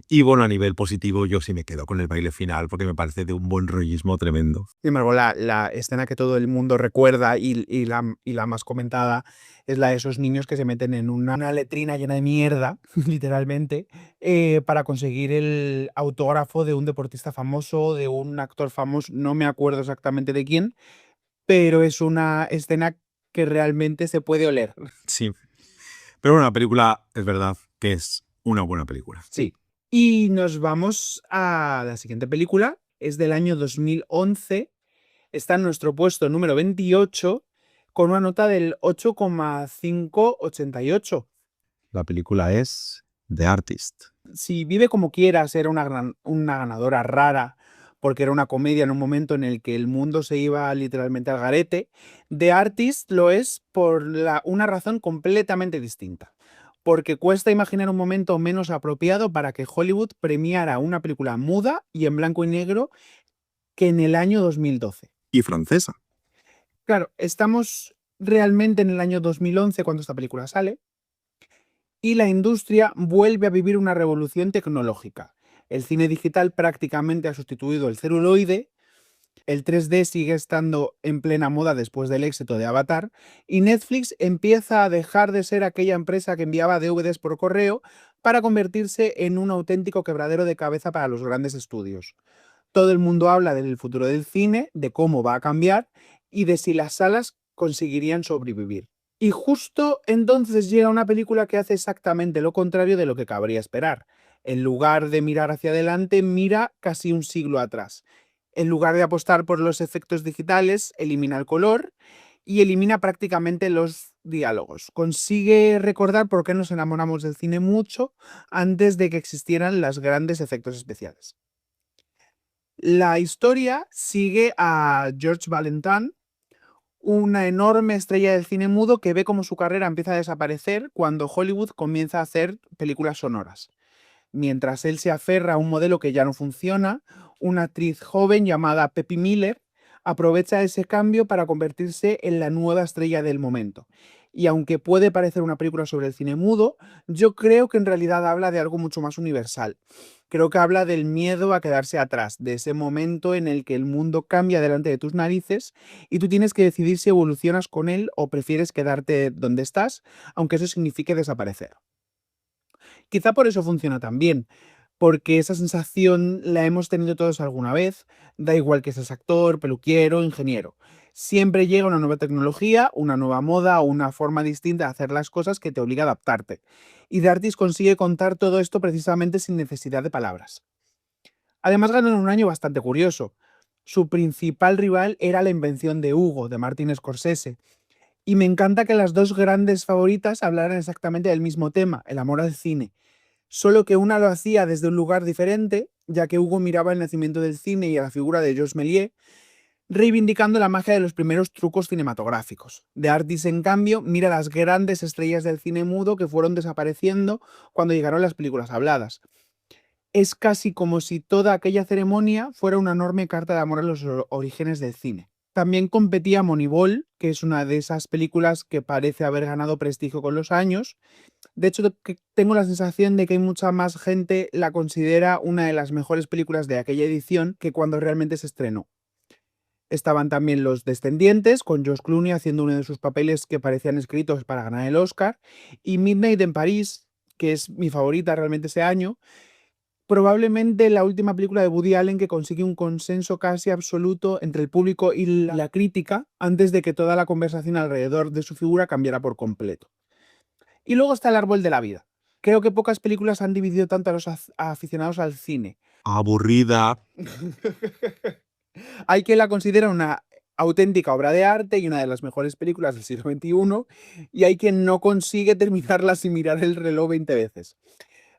S2: Y bueno, a nivel positivo yo sí me quedo con el baile final, porque me parece de un buen rollismo tremendo.
S3: Sin embargo, la escena que todo el mundo recuerda y la más comentada es la de esos niños que se meten en una letrina llena de mierda, literalmente, para conseguir el autógrafo de un deportista famoso, de un actor famoso, no me acuerdo exactamente de quién, pero es una escena que realmente se puede oler.
S2: Sí. Pero bueno, la película es verdad que es una buena película.
S3: Sí. Y nos vamos a la siguiente película, es del año 2011, está en nuestro puesto número 28 con una nota del 8,588.
S2: La película es The Artist.
S3: Si Vive como quieras era una ganadora rara porque era una comedia en un momento en el que el mundo se iba literalmente al garete, The Artist lo es por una razón completamente distinta. Porque cuesta imaginar un momento menos apropiado para que Hollywood premiara una película muda y en blanco y negro que en el año 2012.
S2: Y francesa.
S3: Claro, estamos realmente en el año 2011 cuando esta película sale y la industria vuelve a vivir una revolución tecnológica. El cine digital prácticamente ha sustituido el celuloide, el 3D sigue estando en plena moda después del éxito de Avatar y Netflix empieza a dejar de ser aquella empresa que enviaba DVDs por correo para convertirse en un auténtico quebradero de cabeza para los grandes estudios. Todo el mundo habla del futuro del cine, de cómo va a cambiar y de si las salas conseguirían sobrevivir. Y justo entonces llega una película que hace exactamente lo contrario de lo que cabría esperar. En lugar de mirar hacia adelante, mira casi un siglo atrás. En lugar de apostar por los efectos digitales, elimina el color y elimina prácticamente los diálogos. Consigue recordar por qué nos enamoramos del cine mucho antes de que existieran los grandes efectos especiales. La historia sigue a George Valentine, una enorme estrella del cine mudo que ve cómo su carrera empieza a desaparecer cuando Hollywood comienza a hacer películas sonoras. Mientras él se aferra a un modelo que ya no funciona, una actriz joven llamada Peppy Miller aprovecha ese cambio para convertirse en la nueva estrella del momento. Y aunque puede parecer una película sobre el cine mudo, yo creo que en realidad habla de algo mucho más universal. Creo que habla del miedo a quedarse atrás, de ese momento en el que el mundo cambia delante de tus narices y tú tienes que decidir si evolucionas con él o prefieres quedarte donde estás, aunque eso signifique desaparecer. Quizá por eso funciona tan bien, porque esa sensación la hemos tenido todos alguna vez, da igual que seas actor, peluquero, ingeniero. Siempre llega una nueva tecnología, una nueva moda o una forma distinta de hacer las cosas que te obliga a adaptarte. Y The Artist consigue contar todo esto precisamente sin necesidad de palabras. Además ganó en un año bastante curioso. Su principal rival era La invención de Hugo, de Martin Scorsese. Y me encanta que las dos grandes favoritas hablaran exactamente del mismo tema, el amor al cine. Solo que una lo hacía desde un lugar diferente, ya que Hugo miraba el nacimiento del cine y a la figura de Georges Méliès, reivindicando la magia de los primeros trucos cinematográficos. De Artis, en cambio, mira las grandes estrellas del cine mudo que fueron desapareciendo cuando llegaron las películas habladas. Es casi como si toda aquella ceremonia fuera una enorme carta de amor a los orígenes del cine. También competía Moneyball, que es una de esas películas que parece haber ganado prestigio con los años. De hecho, tengo la sensación de que hay mucha más gente la considera una de las mejores películas de aquella edición que cuando realmente se estrenó. Estaban también Los Descendientes, con George Clooney haciendo uno de sus papeles que parecían escritos para ganar el Oscar, y Midnight en París, que es mi favorita realmente ese año, probablemente la última película de Woody Allen que consigue un consenso casi absoluto entre el público y la crítica antes de que toda la conversación alrededor de su figura cambiara por completo. Y luego está El árbol de la vida. Creo que pocas películas han dividido tanto a los aficionados al cine.
S2: Aburrida.
S3: Hay quien la considera una auténtica obra de arte y una de las mejores películas del siglo XXI, y hay quien no consigue terminarla sin mirar el reloj 20 veces.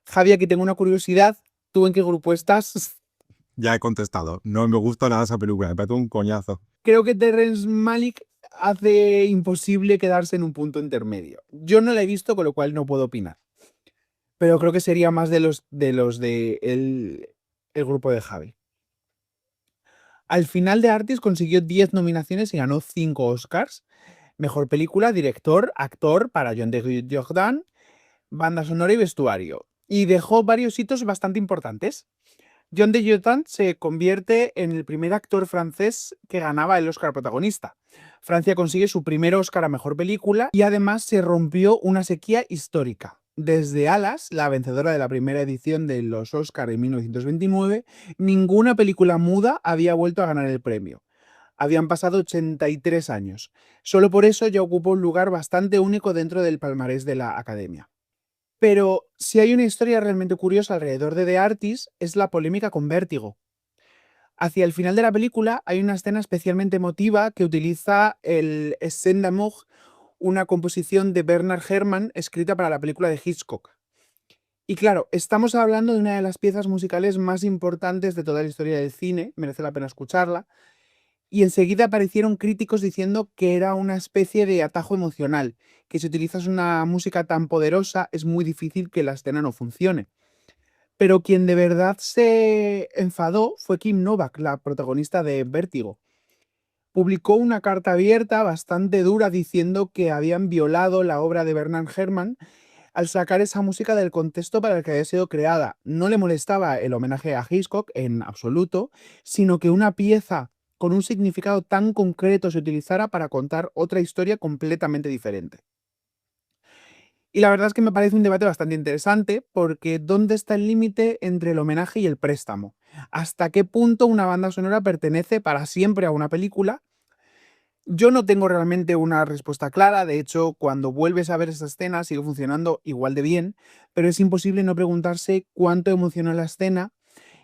S3: Javi, aquí tengo una curiosidad. ¿Tú en qué grupo estás?
S2: Ya he contestado. No me gusta nada esa película. Me parece un coñazo.
S3: Creo que Terrence Malick hace imposible quedarse en un punto intermedio. Yo no la he visto, con lo cual no puedo opinar. Pero creo que sería más de los de el grupo de Javi. Al final de Artist consiguió 10 nominaciones y ganó 5 Oscars. Mejor película, director, actor para John Dujardin, banda sonora y vestuario. Y dejó varios hitos bastante importantes. John Dujardin se convierte en el primer actor francés que ganaba el Oscar protagonista. Francia consigue su primer Oscar a mejor película y además se rompió una sequía histórica. Desde Alas, la vencedora de la primera edición de los Oscar en 1929, ninguna película muda había vuelto a ganar el premio. Habían pasado 83 años. Solo por eso ya ocupó un lugar bastante único dentro del palmarés de la Academia. Pero si hay una historia realmente curiosa alrededor de The Artist, es la polémica con Vértigo. Hacia el final de la película hay una escena especialmente emotiva que utiliza el Scène d'amour, una composición de Bernard Herrmann escrita para la película de Hitchcock. Y claro, estamos hablando de una de las piezas musicales más importantes de toda la historia del cine, merece la pena escucharla, y enseguida aparecieron críticos diciendo que era una especie de atajo emocional, que si utilizas una música tan poderosa es muy difícil que la escena no funcione. Pero quien de verdad se enfadó fue Kim Novak, la protagonista de Vértigo. Publicó una carta abierta bastante dura diciendo que habían violado la obra de Bernard Herrmann al sacar esa música del contexto para el que había sido creada. No le molestaba el homenaje a Hitchcock en absoluto, sino que una pieza con un significado tan concreto se utilizara para contar otra historia completamente diferente. Y la verdad es que me parece un debate bastante interesante porque ¿dónde está el límite entre el homenaje y el préstamo? ¿Hasta qué punto una banda sonora pertenece para siempre a una película? Yo no tengo realmente una respuesta clara, de hecho, cuando vuelves a ver esa escena sigue funcionando igual de bien, pero es imposible no preguntarse cuánto emocionó la escena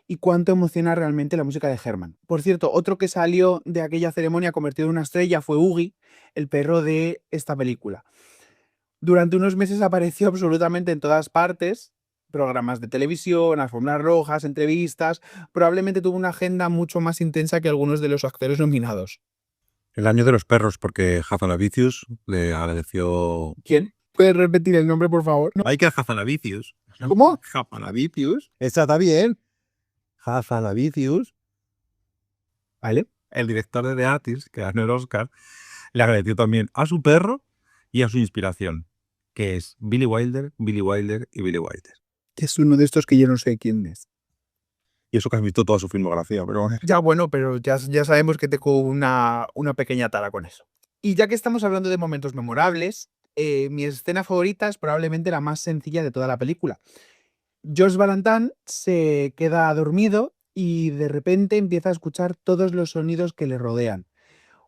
S3: y cuánto emociona realmente la música de Herrmann. Por cierto, otro que salió de aquella ceremonia convertido en una estrella fue Oogie, el perro de esta película. Durante unos meses apareció absolutamente en todas partes, programas de televisión, alfombras rojas, entrevistas. Probablemente tuvo una agenda mucho más intensa que algunos de los actores nominados.
S2: El año de los perros, porque Hazanavicius le agradeció...
S3: ¿Quién? ¿Puedes repetir el nombre, por favor? No.
S2: Michael Hazanavicius.
S3: ¿Cómo?
S2: Hazanavicius. Esa está bien. Hazanavicius,
S3: Vale.
S2: el director de The Artist, que ganó el Oscar, le agradeció también a su perro y a su inspiración, que es Billy Wilder, Billy Wilder y Billy Wilder.
S3: Es uno de estos que yo no sé quién es.
S2: Y eso que has visto toda su filmografía, pero...
S3: Ya, bueno, pero ya sabemos que tengo una pequeña tara con eso. Y ya que estamos hablando de momentos memorables, mi escena favorita es probablemente la más sencilla de toda la película. George Balanchine se queda dormido y de repente empieza a escuchar todos los sonidos que le rodean.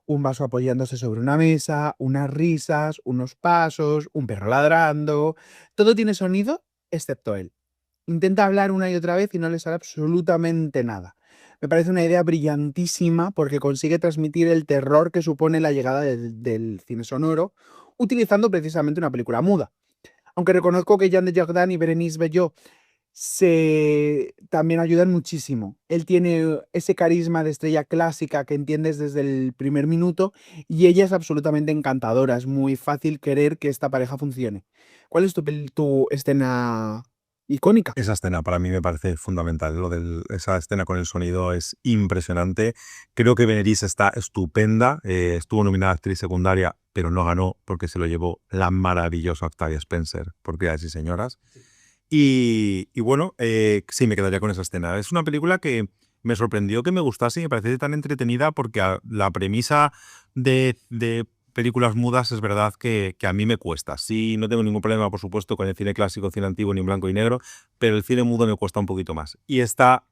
S3: Un vaso apoyándose sobre una mesa, unas risas, unos pasos, un perro ladrando. Todo tiene sonido excepto él. Intenta hablar una y otra vez y no le sale absolutamente nada. Me parece una idea brillantísima porque consigue transmitir el terror que supone la llegada del cine sonoro utilizando precisamente una película muda. Aunque reconozco que Jean Dujardin y Bérénice Bejo también ayudan muchísimo. Él tiene ese carisma de estrella clásica que entiendes desde el primer minuto y ella es absolutamente encantadora. Es muy fácil querer que esta pareja funcione. ¿Cuál es tu escena icónica?
S2: Esa escena para mí me parece fundamental. Esa escena con el sonido es impresionante. Creo que Bérénice está estupenda. Estuvo nominada a actriz secundaria, pero no ganó porque se lo llevó la maravillosa Octavia Spencer por Criadas y Señoras. Y bueno, sí, me quedaría con esa escena. Es una película que me sorprendió que me gustase y me parece tan entretenida porque la premisa de películas mudas es verdad que a mí me cuesta. Sí, no tengo ningún problema, por supuesto, con el cine clásico, cine antiguo, ni en blanco y negro, pero el cine mudo me cuesta un poquito más. Y está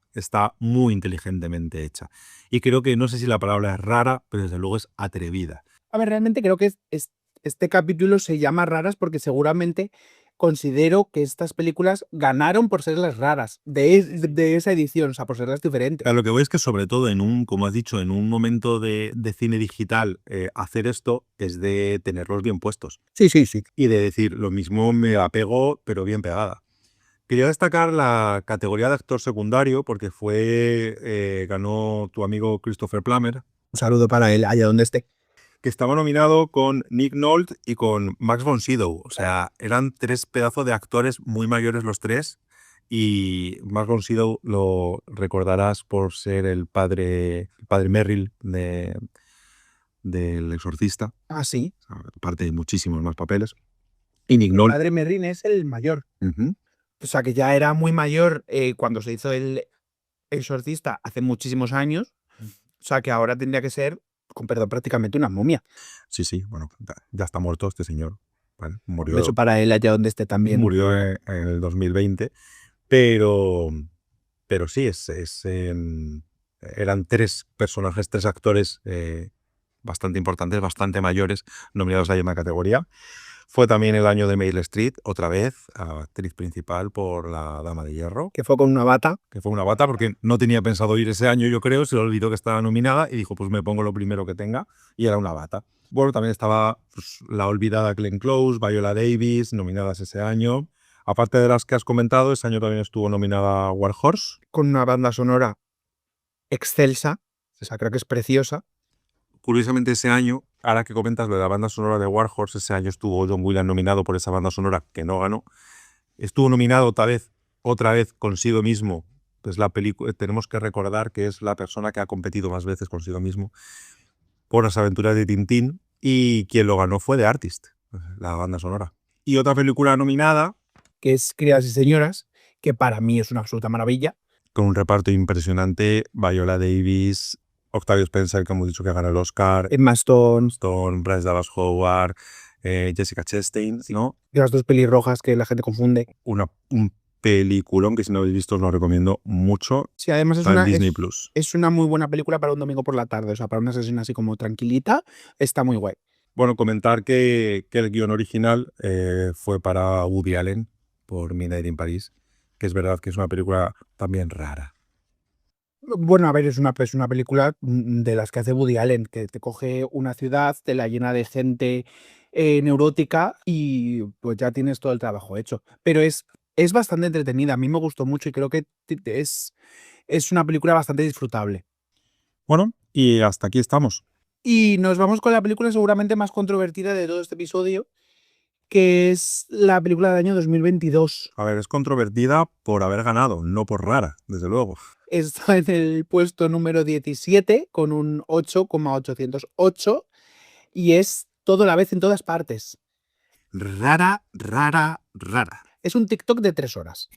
S2: muy inteligentemente hecha. Y creo que, no sé si la palabra es rara, pero desde luego es atrevida.
S3: A ver, realmente creo que este capítulo se llama raras porque seguramente considero que estas películas ganaron por ser las raras de esa edición, o sea, por ser las diferentes.
S2: A lo que voy es que sobre todo como has dicho, en un momento de cine digital, hacer esto es de tenerlos bien puestos.
S3: Sí, sí, sí.
S2: Y de decir, lo mismo me la pego, pero bien pegada. Quería destacar la categoría de actor secundario porque ganó tu amigo Christopher Plummer.
S3: Un saludo para él, allá donde esté.
S2: Que estaba nominado con Nick Nolte y con Max von Sydow. O sea, eran tres pedazos de actores muy mayores los tres. Y Max von Sydow lo recordarás por ser el padre Merrill del Exorcista.
S3: Ah, sí.
S2: Aparte de muchísimos más papeles. Y Nick Nolte.
S3: El padre Merrin es el mayor.
S2: Uh-huh.
S3: O sea, que ya era muy mayor cuando se hizo el Exorcista hace muchísimos años. O sea, que ahora tendría que ser, con perdón, prácticamente una momia.
S2: Sí, bueno, ya está muerto este señor. Bueno, murió,
S3: Un beso para él allá donde esté también.
S2: Murió en el 2020, pero sí, eran tres personajes, tres actores bastante importantes, bastante mayores, nominados a la misma categoría. Fue también el año de Meryl Streep, otra vez, actriz principal por La Dama de Hierro.
S3: Que fue con una bata.
S2: Que fue una bata porque no tenía pensado ir ese año, yo creo, se le olvidó que estaba nominada y dijo, pues me pongo lo primero que tenga, y era una bata. Bueno, también estaba pues, la olvidada Glenn Close, Viola Davis, nominadas ese año. Aparte de las que has comentado, ese año también estuvo nominada War Horse.
S3: Con una banda sonora excelsa, o sea, creo que es preciosa.
S2: Curiosamente ese año, ahora que comentas lo de la banda sonora de War Horse, ese año estuvo John Williams nominado por esa banda sonora que no ganó. Estuvo nominado otra vez consigo mismo. Pues la película, tenemos que recordar que es la persona que ha competido más veces consigo mismo por las aventuras de Tintín, y quien lo ganó fue The Artist, la banda sonora. Y otra película nominada,
S3: que es Criadas y Señoras, que para mí es una absoluta maravilla.
S2: Con un reparto impresionante, Viola Davis, Octavia Spencer, que hemos dicho que gana el Oscar,
S3: Emma Stone,
S2: Bryce Dallas Howard, Jessica Chastain, ¿no?
S3: Las dos pelirrojas que la gente confunde.
S2: Un peliculón que si no habéis visto os lo recomiendo mucho.
S3: Sí, además
S2: en Disney Plus.
S3: Es una muy buena película para un domingo por la tarde, o sea, para una sesión así como tranquilita, está muy guay.
S2: Bueno, comentar que el guión original fue para Woody Allen por Midnight in Paris, que es verdad que es una película también rara.
S3: Bueno, a ver, es una película de las que hace Woody Allen, que te coge una ciudad, te la llena de gente neurótica y pues ya tienes todo el trabajo hecho. Pero es Es bastante entretenida, a mí me gustó mucho y creo que es una película bastante disfrutable.
S4: Bueno, y hasta aquí estamos.
S3: Y nos vamos con la película seguramente más controvertida de todo este episodio, que es la película del año 2022.
S4: A ver, es controvertida por haber ganado, no por rara, desde luego.
S3: Está en el puesto número 17 con un 8,808 y es Todo a la vez en todas partes.
S4: Rara, rara, rara.
S3: Es un TikTok de 3 horas.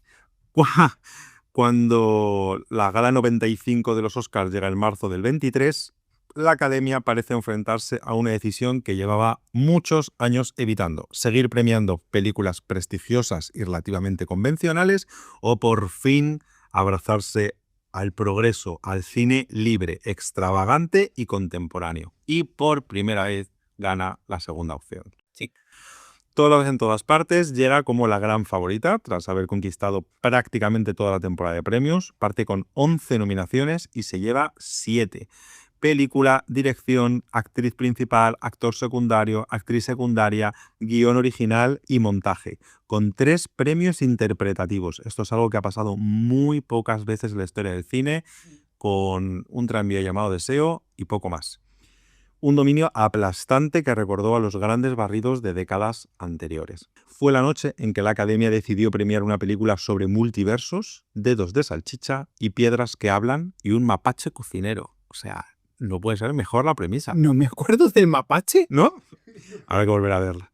S4: Cuando la gala 95 de los Oscars llega en marzo del 23, la Academia parece enfrentarse a una decisión que llevaba muchos años evitando: seguir premiando películas prestigiosas y relativamente convencionales, o por fin abrazarse al progreso, al cine libre, extravagante y contemporáneo. Y por primera vez gana la segunda opción.
S3: Sí.
S4: Toda la vez en todas partes llega como la gran favorita, tras haber conquistado prácticamente toda la temporada de premios. Parte con 11 nominaciones y se lleva 7. Película, dirección, actriz principal, actor secundario, actriz secundaria, guión original y montaje, con 3 premios interpretativos. Esto es algo que ha pasado muy pocas veces en la historia del cine, con Un tranvía llamado Deseo y poco más. Un dominio aplastante que recordó a los grandes barridos de décadas anteriores. Fue la noche en que la Academia decidió premiar una película sobre multiversos, dedos de salchicha y piedras que hablan y un mapache cocinero. O sea, no puede ser mejor la premisa.
S3: No me acuerdo del mapache.
S4: ¿No? Habrá que volver a verla.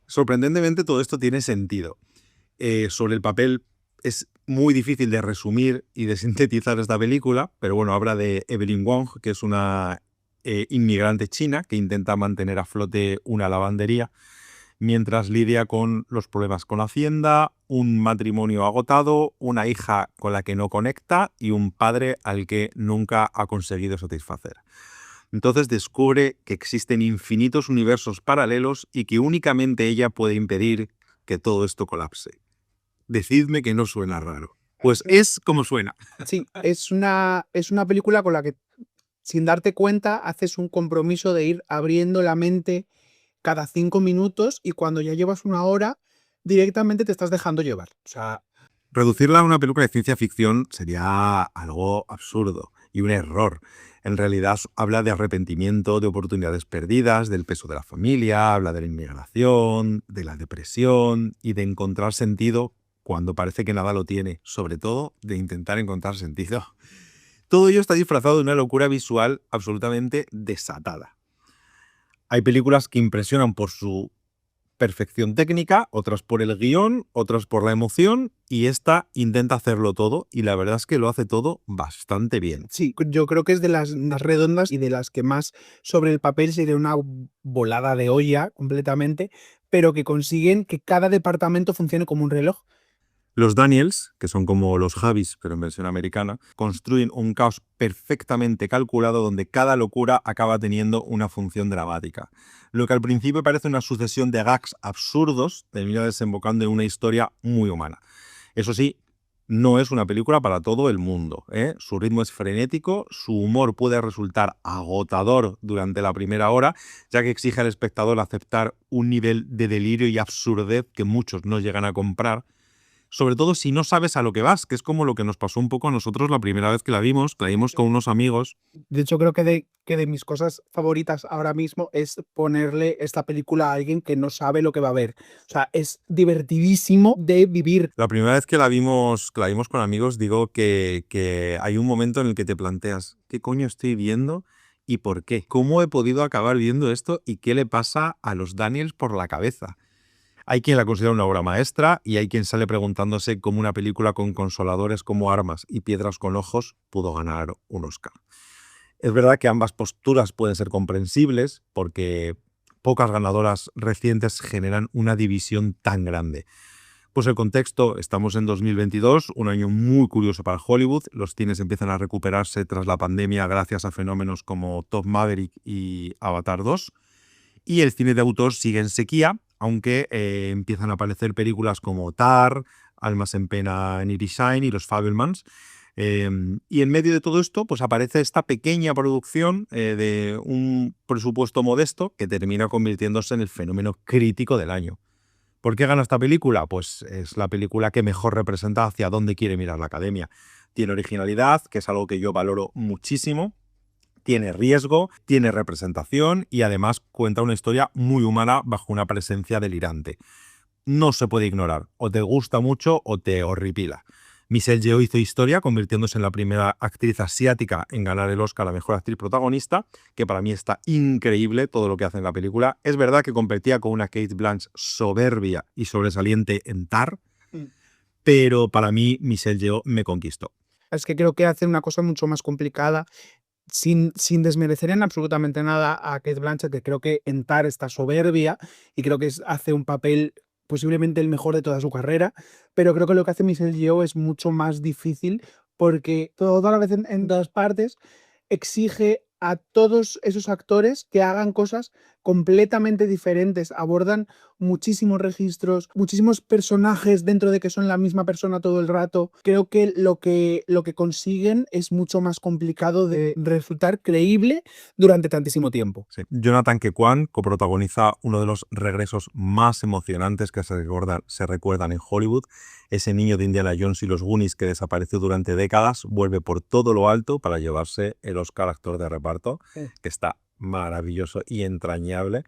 S4: Sorprendentemente todo esto tiene sentido. Sobre el papel es muy difícil de resumir y de sintetizar esta película, pero bueno, habla de Evelyn Wong, que es una inmigrante china que intenta mantener a flote una lavandería mientras lidia con los problemas con Hacienda, un matrimonio agotado, una hija con la que no conecta y un padre al que nunca ha conseguido satisfacer. Entonces descubre que existen infinitos universos paralelos y que únicamente ella puede impedir que todo esto colapse. Decidme que no suena raro. Pues es como suena.
S3: Sí, es una película con la que, sin darte cuenta, haces un compromiso de ir abriendo la mente cada 5 minutos y cuando ya llevas una hora, directamente te estás dejando llevar. O sea,
S4: reducirla a una película de ciencia ficción sería algo absurdo y un error. En realidad habla de arrepentimiento, de oportunidades perdidas, del peso de la familia, habla de la inmigración, de la depresión y de encontrar sentido cuando parece que nada lo tiene. Sobre todo, de intentar encontrar sentido. Todo ello está disfrazado de una locura visual absolutamente desatada. Hay películas que impresionan por su perfección técnica, otras por el guión, otras por la emoción, y esta intenta hacerlo todo, y la verdad es que lo hace todo bastante bien.
S3: sí, yo creo que es de las más redondas y de las que más sobre el papel sería una volada de olla completamente, pero que consiguen que cada departamento funcione como un reloj.
S4: Los Daniels, que son como los Javis, pero en versión americana, construyen un caos perfectamente calculado donde cada locura acaba teniendo una función dramática. Lo que al principio parece una sucesión de gags absurdos termina desembocando en una historia muy humana. Eso sí, no es una película para todo el mundo, ¿eh? Su ritmo es frenético, su humor puede resultar agotador durante la primera hora, ya que exige al espectador aceptar un nivel de delirio y absurdez que muchos no llegan a comprar. Sobre todo si no sabes a lo que vas, que es como lo que nos pasó un poco a nosotros la primera vez que la vimos con unos amigos.
S3: De hecho, creo que de mis cosas favoritas ahora mismo es ponerle esta película a alguien que no sabe lo que va a ver. O sea, es divertidísimo de vivir.
S4: La primera vez que la vimos con amigos, digo que hay un momento en el que te planteas, ¿qué coño estoy viendo y por qué? ¿Cómo he podido acabar viendo esto y qué le pasa a los Daniels por la cabeza? Hay quien la considera una obra maestra y hay quien sale preguntándose cómo una película con consoladores como armas y piedras con ojos pudo ganar un Oscar. Es verdad que ambas posturas pueden ser comprensibles porque pocas ganadoras recientes generan una división tan grande. Pues el contexto, estamos en 2022, un año muy curioso para Hollywood. Los cines empiezan a recuperarse tras la pandemia gracias a fenómenos como Top Maverick y Avatar 2. Y el cine de autor sigue en sequía, aunque empiezan a aparecer películas como Tar, Almas en pena en Irishain y Los Fabelmans. Y en medio de todo esto, pues aparece esta pequeña producción de un presupuesto modesto que termina convirtiéndose en el fenómeno crítico del año.
S2: ¿Por qué gana esta película? Pues es la película que mejor representa hacia dónde quiere mirar la academia. Tiene originalidad, que es algo que yo valoro muchísimo. Tiene riesgo, tiene representación y además cuenta una historia muy humana bajo una presencia delirante. No se puede ignorar. O te gusta mucho o te horripila. Michelle Yeoh hizo historia convirtiéndose en la primera actriz asiática en ganar el Oscar a la mejor actriz protagonista, que para mí está increíble todo lo que hace en la película. Es verdad que competía con una Cate Blanchett soberbia y sobresaliente en Tar, pero para mí Michelle Yeoh me conquistó.
S3: Es que creo que hace una cosa mucho más complicada, sin desmerecer en absolutamente nada a Cate Blanchett, que creo que en Tar está soberbia y creo que hace un papel posiblemente el mejor de toda su carrera, pero creo que lo que hace Michelle Yeoh es mucho más difícil porque toda la vez en todas partes exige a todos esos actores que hagan cosas completamente diferentes, abordan muchísimos registros, muchísimos personajes dentro de que son la misma persona todo el rato. Creo que lo que consiguen es mucho más complicado de resultar creíble durante tantísimo tiempo.
S2: Sí. Jonathan Ke Quan coprotagoniza uno de los regresos más emocionantes que se recuerdan en Hollywood. Ese niño de Indiana Jones y los Goonies que desapareció durante décadas vuelve por todo lo alto para llevarse el Oscar actor de reparto, que está maravilloso y entrañable.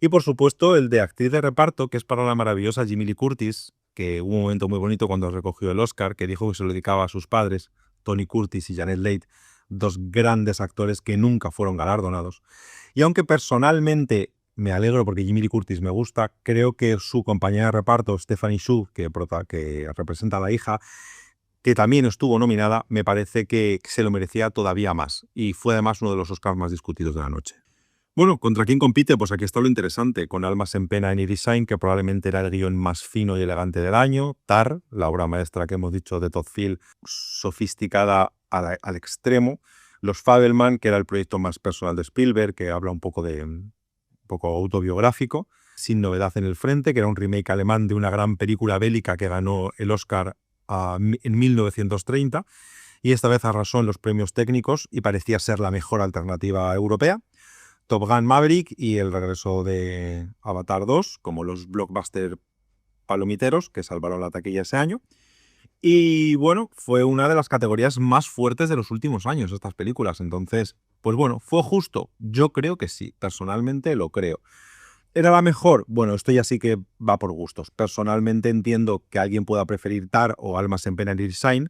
S2: Y por supuesto el de actriz de reparto, que es para la maravillosa Jamie Lee Curtis, que hubo un momento muy bonito cuando recogió el Oscar, que dijo que se lo dedicaba a sus padres, Tony Curtis y Janet Leigh, dos grandes actores que nunca fueron galardonados. Y aunque personalmente me alegro porque Jamie Lee Curtis me gusta, creo que su compañera de reparto, Stephanie Hsu, que representa a la hija, que también estuvo nominada, me parece que se lo merecía todavía más. Y fue además uno de los Oscars más discutidos de la noche. Bueno, ¿contra quién compite? Pues aquí está lo interesante, con Almas en pena en Irisine, que probablemente era el guión más fino y elegante del año, Tar, la obra maestra que hemos dicho de Todd Field, sofisticada al extremo, Los Fabelman, que era el proyecto más personal de Spielberg, que habla un poco autobiográfico, Sin novedad en el frente, que era un remake alemán de una gran película bélica que ganó el Oscar en 1930, y esta vez arrasó en los premios técnicos y parecía ser la mejor alternativa europea. Top Gun Maverick y el regreso de Avatar 2, como los blockbuster palomiteros que salvaron la taquilla ese año. Y bueno, fue una de las categorías más fuertes de los últimos años, estas películas. Entonces, pues bueno, ¿fue justo? Yo creo que sí, personalmente lo creo. ¿Era la mejor? Bueno, esto ya sí que va por gustos. Personalmente entiendo que alguien pueda preferir Tar o Almas en pena en Irisine,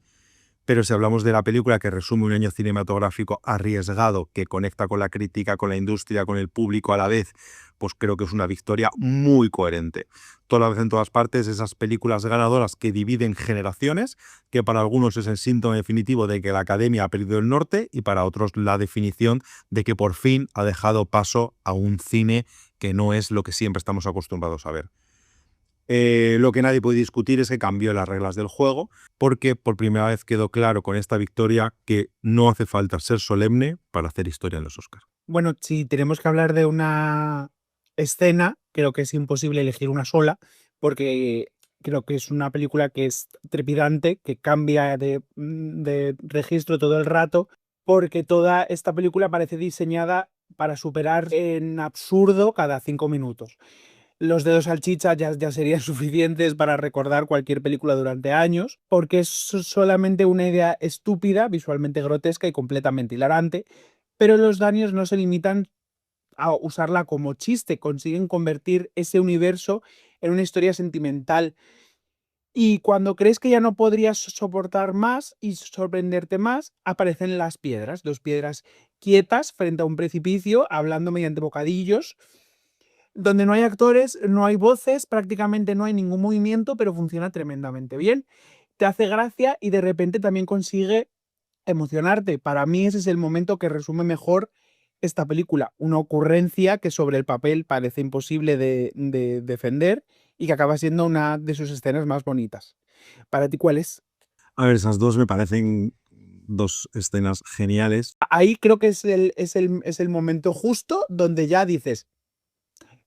S2: pero si hablamos de la película que resume un año cinematográfico arriesgado, que conecta con la crítica, con la industria, con el público a la vez, pues creo que es una victoria muy coherente. Toda la vez en todas partes, esas películas ganadoras que dividen generaciones, que para algunos es el síntoma definitivo de que la academia ha perdido el norte y para otros la definición de que por fin ha dejado paso a un cine que no es lo que siempre estamos acostumbrados a ver. Lo que nadie puede discutir es que cambió las reglas del juego, porque por primera vez quedó claro con esta victoria que no hace falta ser solemne para hacer historia en los Oscars.
S3: Bueno, si tenemos que hablar de una escena, creo que es imposible elegir una sola, porque creo que es una película que es trepidante, que cambia de registro todo el rato, porque toda esta película parece diseñada para superar en absurdo cada 5 minutos. Los dedos salchicha ya serían suficientes para recordar cualquier película durante años, porque es solamente una idea estúpida, visualmente grotesca y completamente hilarante, pero los Daniels no se limitan a usarla como chiste, consiguen convertir ese universo en una historia sentimental. Y cuando crees que ya no podrías soportar más y sorprenderte más, aparecen las piedras, 2 piedras quietas frente a un precipicio, hablando mediante bocadillos, donde no hay actores, no hay voces, prácticamente no hay ningún movimiento, pero funciona tremendamente bien. Te hace gracia y de repente también consigue emocionarte. Para mí ese es el momento que resume mejor esta película. Una ocurrencia que sobre el papel parece imposible de defender y que acaba siendo una de sus escenas más bonitas. ¿Para ti cuál es?
S2: A ver, esas dos me parecen dos escenas geniales.
S3: Ahí creo que es el momento justo donde ya dices,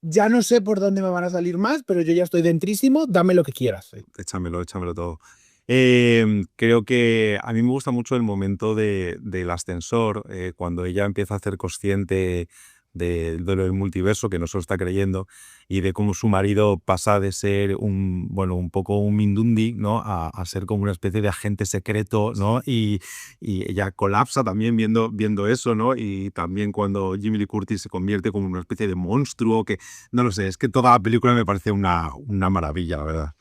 S3: ya no sé por dónde me van a salir más, pero yo ya estoy dentrísimo, dame lo que quieras.
S2: Échamelo todo. Creo que a mí me gusta mucho el momento del ascensor, cuando ella empieza a hacer consciente
S4: lo del multiverso, que no se lo está creyendo, y de cómo su marido pasa de ser un poco un Mindundi, ¿no? A ser como una especie de agente secreto, ¿no? Y ella colapsa también viendo eso, ¿no? Y también cuando Jamie Lee Curtis se convierte como una especie de monstruo, que no lo sé, es que toda la película me parece una maravilla, la verdad.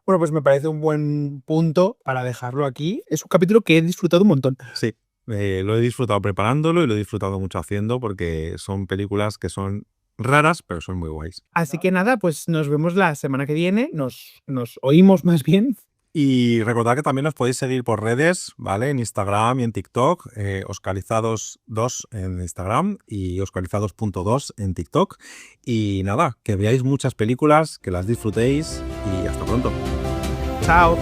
S3: Bueno, pues me parece un buen punto para dejarlo aquí. Es un capítulo que he disfrutado un montón.
S4: Sí, lo he disfrutado preparándolo y lo he disfrutado mucho haciendo porque son películas que son raras, pero son muy guays.
S3: Así que nada, pues nos vemos la semana que viene. Nos oímos más bien.
S4: Y recordad que también os podéis seguir por redes, ¿vale? En Instagram y en TikTok, Oscarizados2 en Instagram y Oscarizados.2 en TikTok. Y nada, que veáis muchas películas, que las disfrutéis y hasta pronto.
S3: Chao.